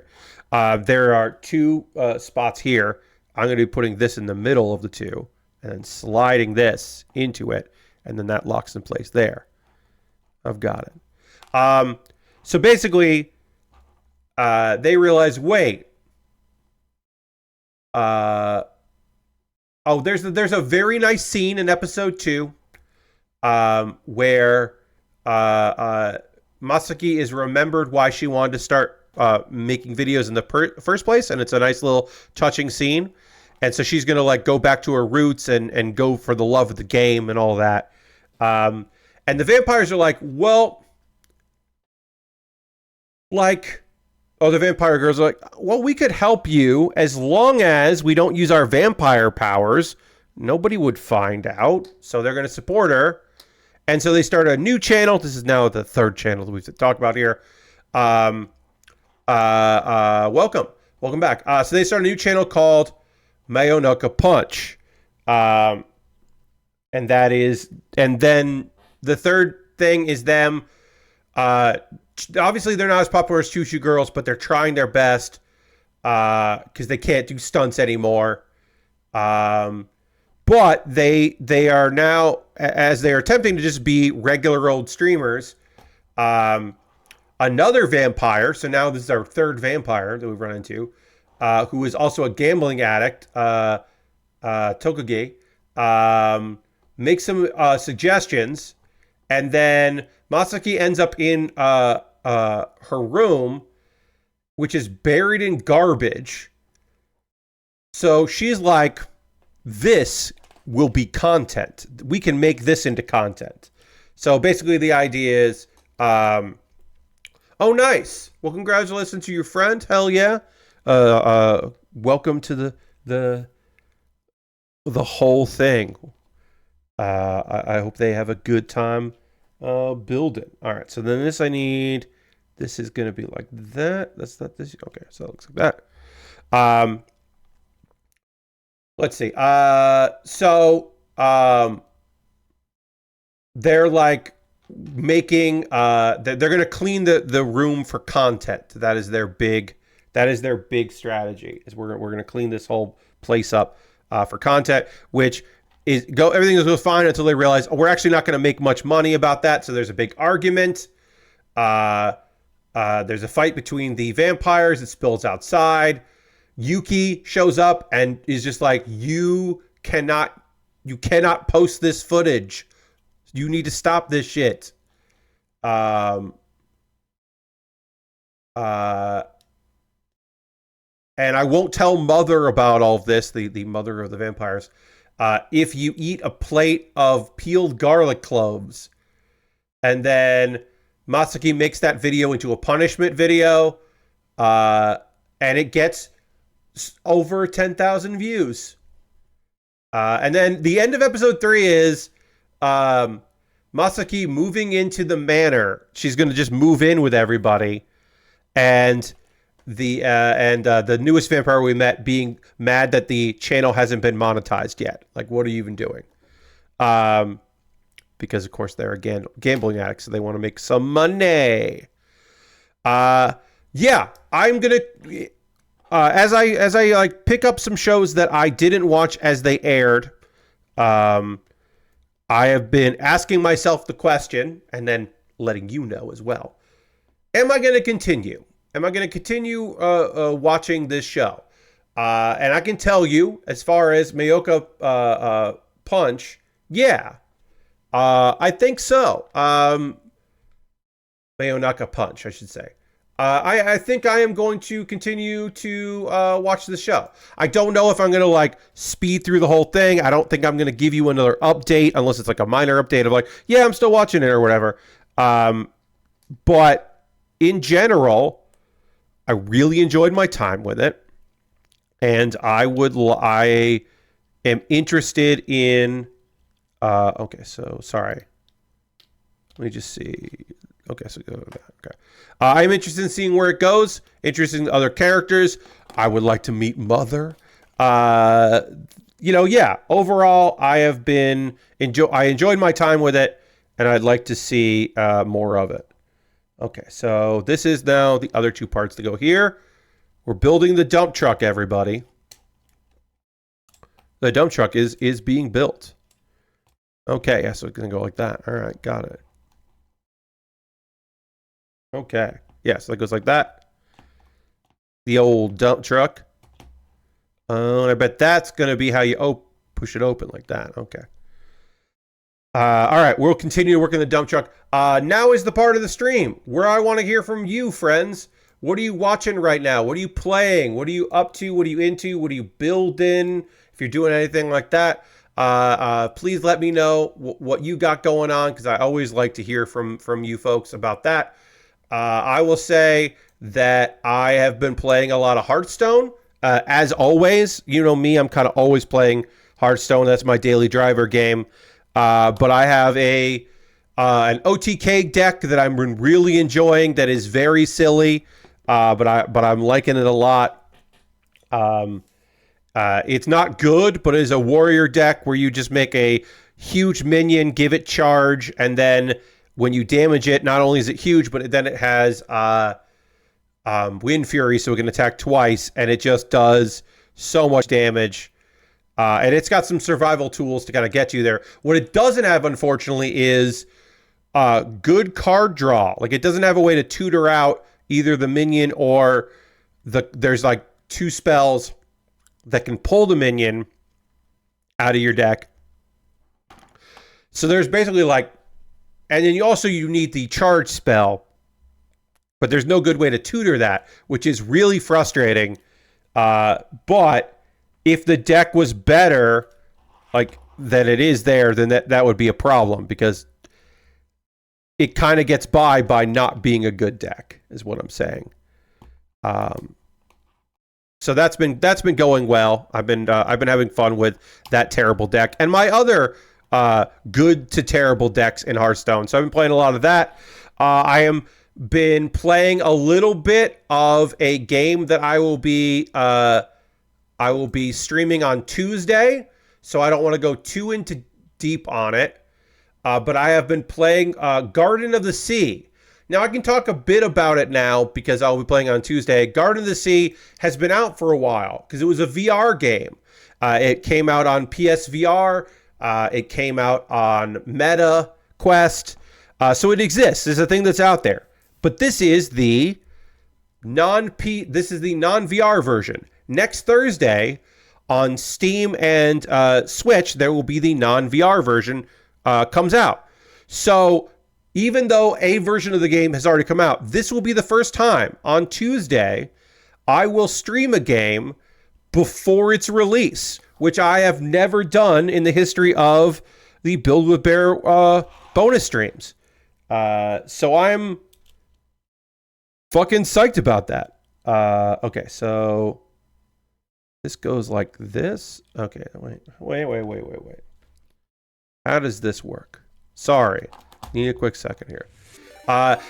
There are two spots here. I'm going to be putting this in the middle of the two and then sliding this into it, and then that locks in place there. I've got it. So basically, they realize, wait. There's a very nice scene in episode 2 where Masaki is remembered why she wanted to start making videos in the first place, and it's a nice little touching scene. And so she's gonna like go back to her roots and go for the love of the game and all that. And the vampires are like, well, the vampire girls are like, well, we could help you as long as we don't use our vampire powers. nobody would find out. So they're going to support her. And so they started a new channel. This is now the third channel that we've talked about here. Welcome back. So they started a new channel called Mayonaka Punch. And then the third thing is them. Obviously, they're not as popular as Choo Choo Girls, but they're trying their best because they can't do stunts anymore. But they are now, as they are attempting to just be regular old streamers, another vampire, so now this is our third vampire that we've run into, who is also a gambling addict, Tokage, makes some suggestions, and then Masaki ends up in her room, which is buried in garbage. So she's like, this will be content. We can make this into content. So basically the idea is, oh, nice. Well, congratulations to your friend. Hell yeah. Welcome to the whole thing. I hope they have a good time building. All right. So then this is going to be like that. That's not this. Okay. So it looks like that. Let's see. They're like making they're going to clean the room for content. That is their big strategy. Is we're going to clean this whole place up for content, which is everything is going fine until they realize, oh, we're actually not going to make much money about that. So there's a big argument. There's a fight between the vampires. It spills outside. Yuki shows up and is just like, you cannot post this footage. You need to stop this shit. And I won't tell Mother about all of this, the mother of the vampires. If you eat a plate of peeled garlic cloves, and then Masaki makes that video into a punishment video, and it gets over 10,000 views. And then the end of episode 3 is Masaki moving into the manor. She's going to just move in with everybody, and the newest vampire we met being mad that the channel hasn't been monetized yet. Like, what are you even doing? Because of course they're gambling addicts, so they want to make some money. Yeah, I'm gonna as I like pick up some shows that I didn't watch as they aired. I have been asking myself the question, and then letting you know as well. Am I going to continue? Am I going to continue watching this show? And I can tell you, as far as Mayonaka Punch, yeah, I think so. Mayonaka Punch, I should say. I think I am going to continue to watch the show. I don't know if I'm going to like speed through the whole thing. I don't think I'm going to give you another update unless it's like a minor update of like, yeah, I'm still watching it or whatever. But in general, I really enjoyed my time with it. And I am interested in, okay, so sorry. Let me just see. Okay, so go with that. Okay. I'm interested in seeing where it goes. Interested in other characters. I would like to meet Mother. Yeah. Overall, I enjoyed my time with it, and I'd like to see more of it. Okay, so this is now the other two parts to go here. We're building the dump truck, everybody. The dump truck is being built. Okay, yeah, so it's going to go like that. All right, got it. Okay. Yeah, so it goes like that. The old dump truck. And I bet that's going to be how you push it open like that. Okay. All right, we'll continue working the dump truck. Now is the part of the stream where I want to hear from you, friends. What are you watching right now? What are you playing? What are you up to? What are you into? What are you building? If you're doing anything like that, please let me know what you got going on, because I always like to hear from you folks about that. I will say that I have been playing a lot of Hearthstone. As always, you know me, I'm kind of always playing Hearthstone. That's my daily driver game. But I have an OTK deck that I'm really enjoying that is very silly, but I'm liking it a lot. It's not good, but it is a warrior deck where you just make a huge minion, give it charge, and then when you damage it, not only is it huge, but then it has Wind Fury, so it can attack twice, and it just does so much damage. And it's got some survival tools to kind of get you there. What it doesn't have, unfortunately, is good card draw. Like, it doesn't have a way to tutor out either the minion or there's like 2 spells that can pull the minion out of your deck. So there's basically like, and then you need the charge spell, but there's no good way to tutor that, which is really frustrating. But if the deck was better, like than it is there, then that would be a problem, because it kind of gets by not being a good deck, is what I'm saying. So that's been going well. I've been having fun with that terrible deck and my other good to terrible decks in Hearthstone. So I've been playing a lot of that. I am been playing a little bit of a game that I will be streaming on Tuesday. So I don't want to go too into deep on it. But I have been playing Garden of the Sea. Now, I can talk a bit about it now because I'll be playing on Tuesday. Garden of the Sea has been out for a while because it was a VR game. It came out on PSVR. It came out on Meta Quest. So it exists. It's a thing that's out there. But this is the non-VR version. Next Thursday on Steam and Switch, there will be the non-VR version comes out. So even though a version of the game has already come out, this will be the first time on Tuesday I will stream a game before its release, which I have never done in the history of the Build with Bear bonus streams. So I'm fucking psyched about that. Okay, so this goes like this. Okay, wait. How does this work? Sorry. Need a quick second here.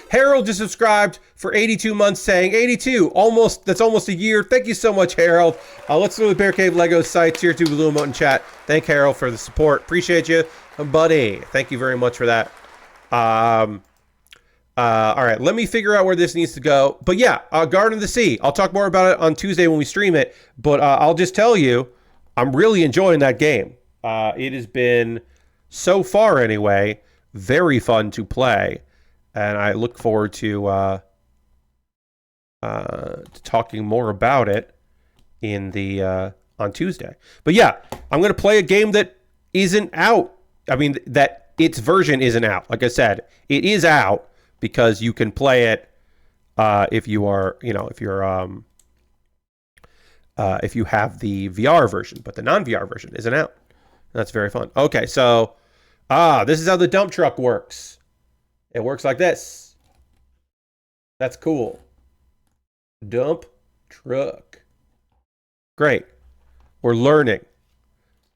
Harold just subscribed for 82 months saying 82. That's almost a year. Thank you so much, Harold. Let's go to the Bear Cave Lego site. Tier 2 Blue Emote in chat. Thank Harold for the support. Appreciate you, buddy. Thank you very much for that. All right, let me figure out where this needs to go. But yeah, Garden of the Sea. I'll talk more about it on Tuesday when we stream it. But I'll just tell you, I'm really enjoying that game. It has been, so far anyway, very fun to play. And I look forward to talking more about it in the on Tuesday. But yeah, I'm going to play a game that isn't out. I mean, that its version isn't out. Like I said, it is out because you can play it if you are, if you have the VR version, but the non-VR version isn't out. That's very fun. Okay, so this is how the dump truck works. It works like this. That's cool. Dump truck. Great. We're learning.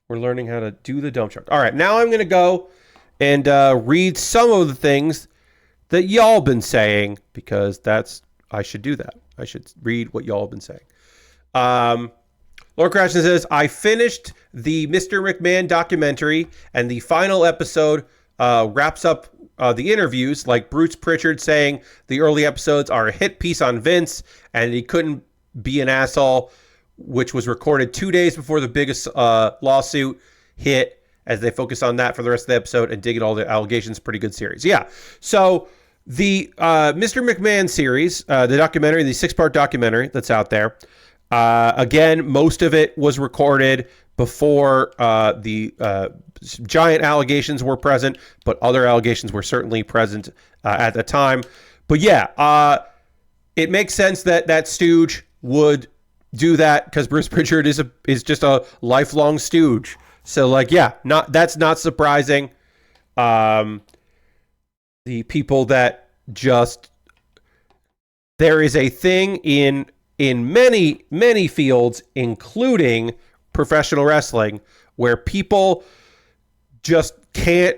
We're learning how to do the dump truck. All right, now I'm going to go and read some of the things that y'all been saying, because I should do that. I should read what y'all have been saying. Lord Crashton says, I finished the Mr. McMahon documentary, and the final episode wraps up the interviews, like Bruce Pritchard saying the early episodes are a hit piece on Vince, and he couldn't be an asshole, which was recorded 2 days before the biggest lawsuit hit, as they focus on that for the rest of the episode and dig at all the allegations. Pretty good series. Yeah. So the Mr. McMahon series, the documentary, the 6-part documentary that's out there, again, most of it was recorded before the giant allegations were present, but other allegations were certainly present at the time. But yeah, it makes sense that Stooge would do that, because Bruce Pritchard is just a lifelong Stooge. So like, yeah, that's not surprising. The people that just, there is a thing in many fields, including professional wrestling, where people just can't.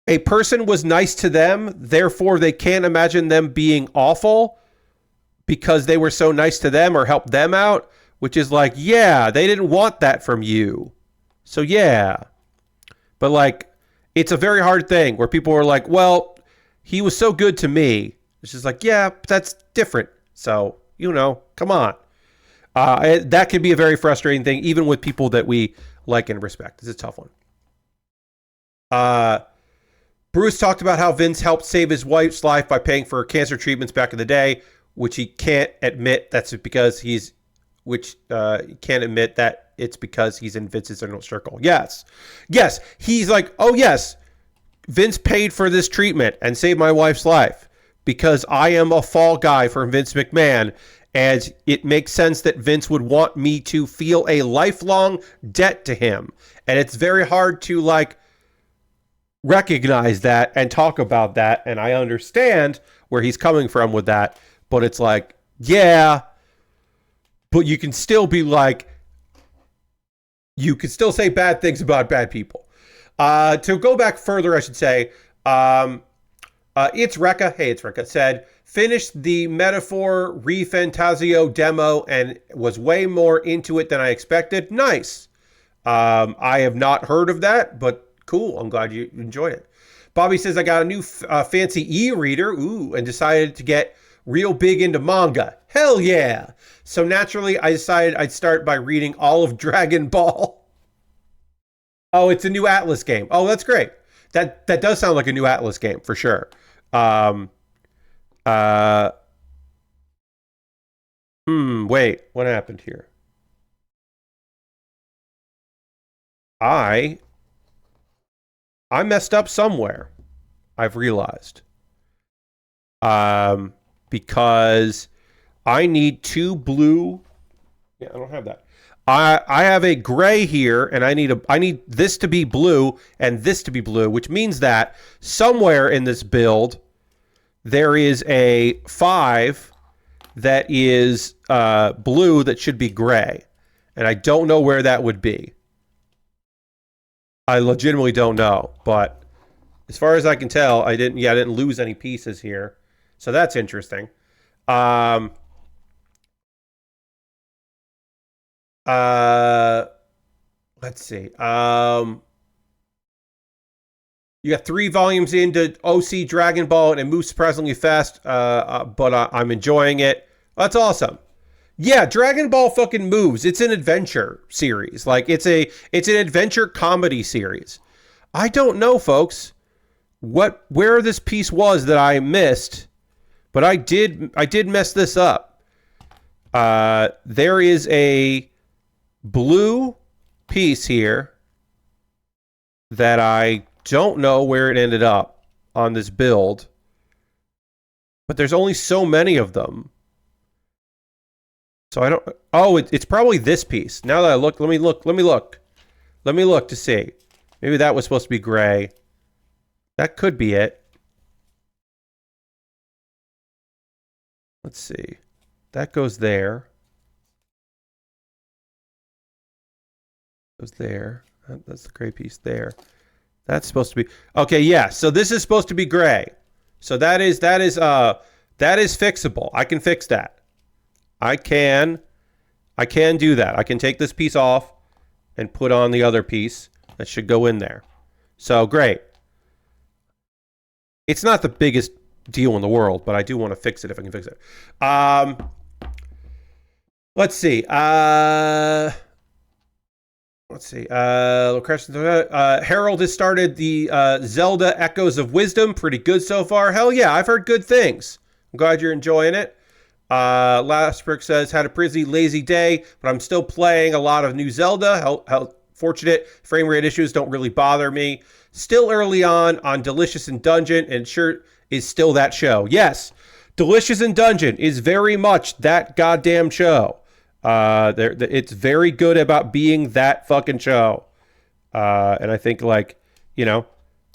A person was nice to them, therefore they can't imagine them being awful because they were so nice to them or helped them out, which is like, yeah, they didn't want that from you. So yeah. But like, it's a very hard thing where people are like, well, he was so good to me. It's just like, yeah, but that's different. So, you know, come on. That can be a very frustrating thing, even with people that we like and respect. It's a tough one. Bruce talked about how Vince helped save his wife's life by paying for her cancer treatments back in the day, which he can't admit that's because he can't admit that it's because he's in Vince's inner circle. Yes. He's like, oh yes, Vince paid for this treatment and saved my wife's life because I am a fall guy for Vince McMahon. And it makes sense that Vince would want me to feel a lifelong debt to him. And it's very hard to like recognize that and talk about that. And I understand where he's coming from with that. But it's like, yeah, but you can still be like, you can still say bad things about bad people. To go back further, I should say, it's Rekka. Hey, it's Rekka. Said, finished the Metaphor ReFantasio demo and was way more into it than I expected. Nice. I have not heard of that, but cool. I'm glad you enjoyed it. Bobby says, I got a new fancy e-reader, and decided to get real big into manga. Hell yeah. So naturally, I decided I'd start by reading all of Dragon Ball. Oh, it's a new Atlas game. Oh, that's great. That does sound like a new Atlas game for sure. Wait, what happened here? I messed up somewhere, I've realized. Because I need 2 blue. Yeah, I don't have that. I have a gray here, and I need this to be blue and this to be blue, which means that somewhere in this build there is a 5 that is blue that should be gray, and I don't know where that would be. I legitimately don't know, but as far as I can tell, I didn't lose any pieces here, so that's interesting. Let's see. You got 3 volumes into OC Dragon Ball, and it moves surprisingly fast, but I'm enjoying it. That's awesome. Yeah, Dragon Ball fucking moves. It's an adventure series. Like, it's an adventure comedy series. I don't know, folks, where this piece was that I missed, but I did mess this up. There is a blue piece here that I don't know where it ended up on this build, but there's only so many of them. So I don't. Oh, it's probably this piece. Now that I look, let me look to see. Maybe that was supposed to be gray. That could be it. Let's see. That goes there. Goes there. That's the gray piece there. That's supposed to be okay. Yeah. So this is supposed to be gray. So that is fixable. I can fix that. I can do that. I can take this piece off and put on the other piece that should go in there. So great. It's not the biggest deal in the world, but I do want to fix it if I can fix it. Let's see. Harold has started the Zelda Echoes of Wisdom. Pretty good so far. Hell yeah, I've heard good things. I'm glad you're enjoying it. Lastbrick says, had a pretty lazy day, but I'm still playing a lot of new Zelda. How fortunate. Frame rate issues don't really bother me. Still early on Delicious in Dungeon, and sure is still that show. Yes, Delicious in Dungeon is very much that goddamn show. It's very good about being that fucking show. And I think, like, you know,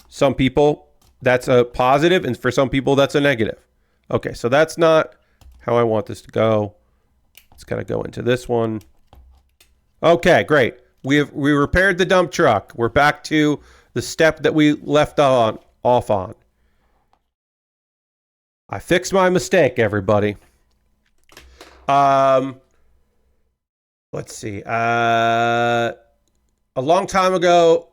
some people that's a positive, and for some people that's a negative. Okay, so that's not how I want this to go. It's got to go into this one. Okay, great. We repaired the dump truck. We're back to the step that we left off on. I fixed my mistake, everybody. Let's see. A long time ago,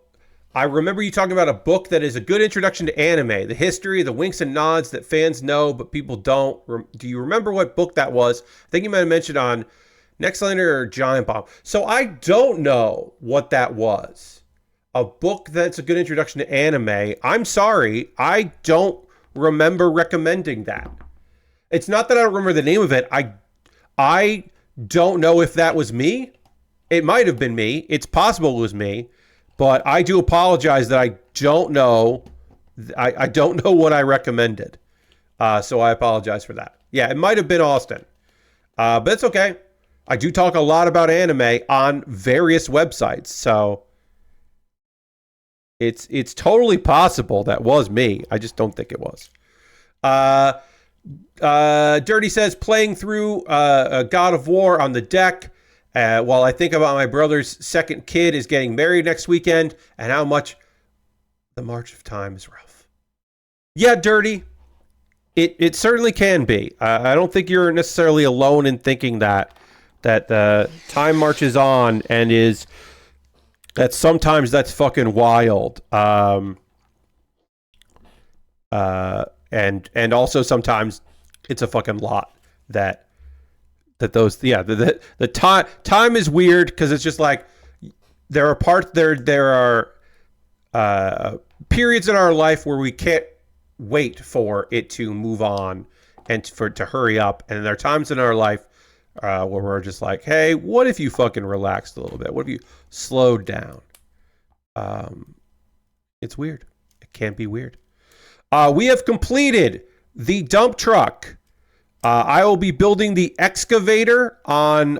I remember you talking about a book that is a good introduction to anime, the history, the winks and nods that fans know but people don't. Do you remember what book that was? I think you might have mentioned on Next Lander or Giant Bomb. So I don't know what that was. A book that's a good introduction to anime. I'm sorry, I don't remember recommending that. It's not that I don't remember the name of it. I don't know if that was me. It might have been me. It's possible it was me. But I do apologize that I don't know. I don't know what I recommended. So I apologize for that. Yeah, it might have been Austin. But it's okay. I do talk a lot about anime on various websites. So it's totally possible that was me. I just don't think it was. Dirty says, playing through God of War on the deck. While I think about my brother's second kid is getting married next weekend and how much the march of time is rough. Yeah, Dirty. It certainly can be. I don't think you're necessarily alone in thinking that time marches on and is that sometimes that's fucking wild. And also sometimes it's a fucking lot that those, the time is weird because it's just like there are periods in our life where we can't wait for it to move on and for it to hurry up, and there are times in our life where we're just like, hey, what if you fucking relaxed a little bit? What if you slowed down? It's weird. It can be weird. We have completed the dump truck. I will be building the excavator on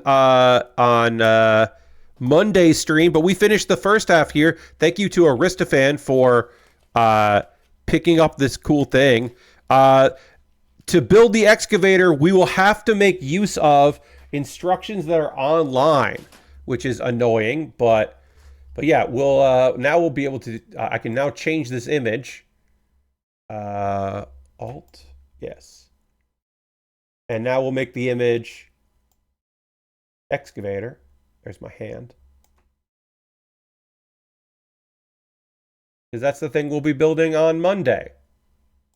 Monday's stream, but we finished the first half here. Thank you to Aristofan for picking up this cool thing. To build the excavator, we will have to make use of instructions that are online, which is annoying, but yeah, we'll be able to. I can now change this image. Alt, yes. And now we'll make the image excavator. There's my hand. Because that's the thing we'll be building on Monday.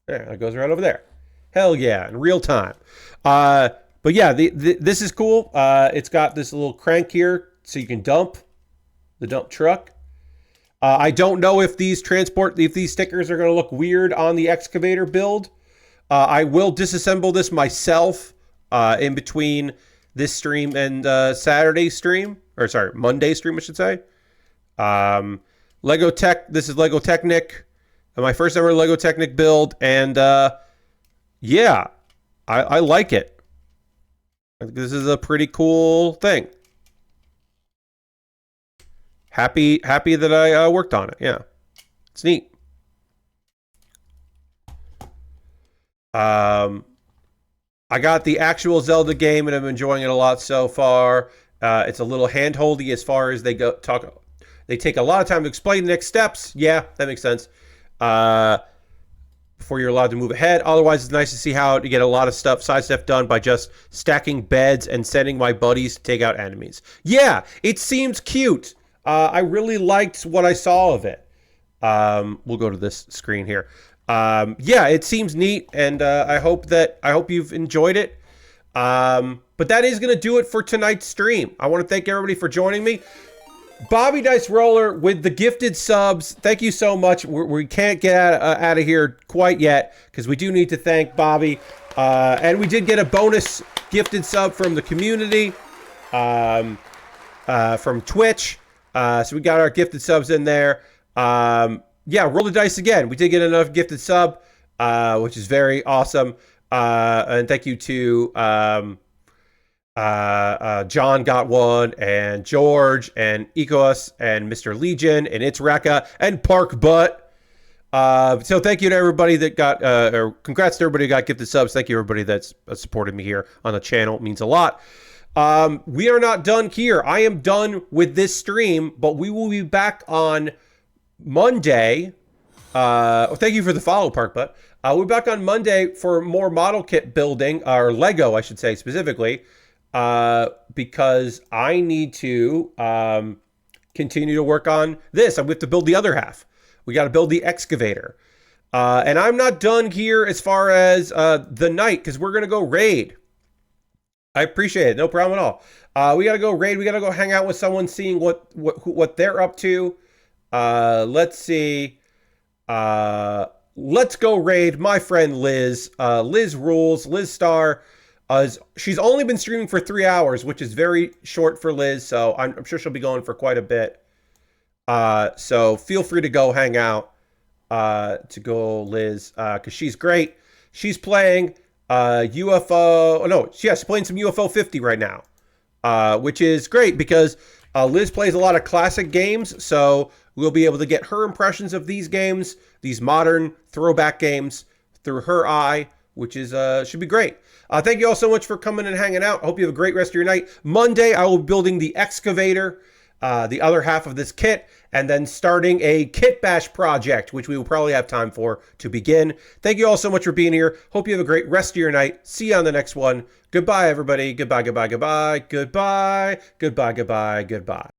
There, it goes right over there. Hell yeah, in real time. But yeah, this is cool. It's got this little crank here so you can dump the dump truck. I don't know if these stickers are going to look weird on the excavator build. I will disassemble this myself in between this stream and Saturday's stream. Or sorry, Monday's stream, I should say. This is Lego Technic. My first ever Lego Technic build. And yeah, I like it. I think this is a pretty cool thing. Happy that I worked on it. Yeah, it's neat. I got the actual Zelda game and I'm enjoying it a lot so far. It's a little handholdy as far as they take a lot of time to explain the next steps. Yeah, that makes sense. Before you're allowed to move ahead. Otherwise, it's nice to see how to get a lot of side stuff done by just stacking beds and sending my buddies to take out enemies. Yeah, it seems cute. I really liked what I saw of it. We'll go to this screen here. Yeah, it seems neat, and I hope you've enjoyed it. But that is going to do it for tonight's stream. I want to thank everybody for joining me. Bobby Dice Roller with the gifted subs. Thank you so much. We can't get out of here quite yet because we do need to thank Bobby. And we did get a bonus gifted sub from the community, from Twitch. So we got our gifted subs in there. Yeah, roll the dice again. We did get another gifted sub, which is very awesome. And thank you to John got one, and George, and Ecos, and Mr. Legion, and It's Rekka, and Park Butt. So thank you to everybody that got, or congrats to everybody who got gifted subs. Thank you everybody that's supported me here on the channel. It means a lot. We are not done here. I am done with this stream, but we will be back on Monday. Thank you for the follow, Parkbutt. We're back on Monday for more model kit building, or Lego, I should say, specifically, because I need to continue to work on this. We have to build the other half. We got to build the excavator. And I'm not done here as far as the night, because we're going to go raid. I appreciate it. No problem at all. We got to go raid. We got to go hang out with someone, seeing what they're up to. Let's see. Let's go raid my friend Liz. Liz rules. Liz Star. She's only been streaming for 3 hours, which is very short for Liz. So I'm sure she'll be going for quite a bit. So feel free to go hang out. To go Liz, because she's great. She's playing UFO. Oh no, she's playing some UFO 50 right now, which is great because Liz plays a lot of classic games, so we'll be able to get her impressions of these games, these modern throwback games, through her eye, which is should be great. Thank you all so much for coming and hanging out. I hope you have a great rest of your night. Monday, I will be building the excavator, the other half of this kit, and then starting a kit bash project, which we will probably have time for to begin. Thank you all so much for being here. Hope you have a great rest of your night. See you on the next one. Goodbye, everybody. Goodbye, goodbye, goodbye. Goodbye, goodbye, goodbye, goodbye.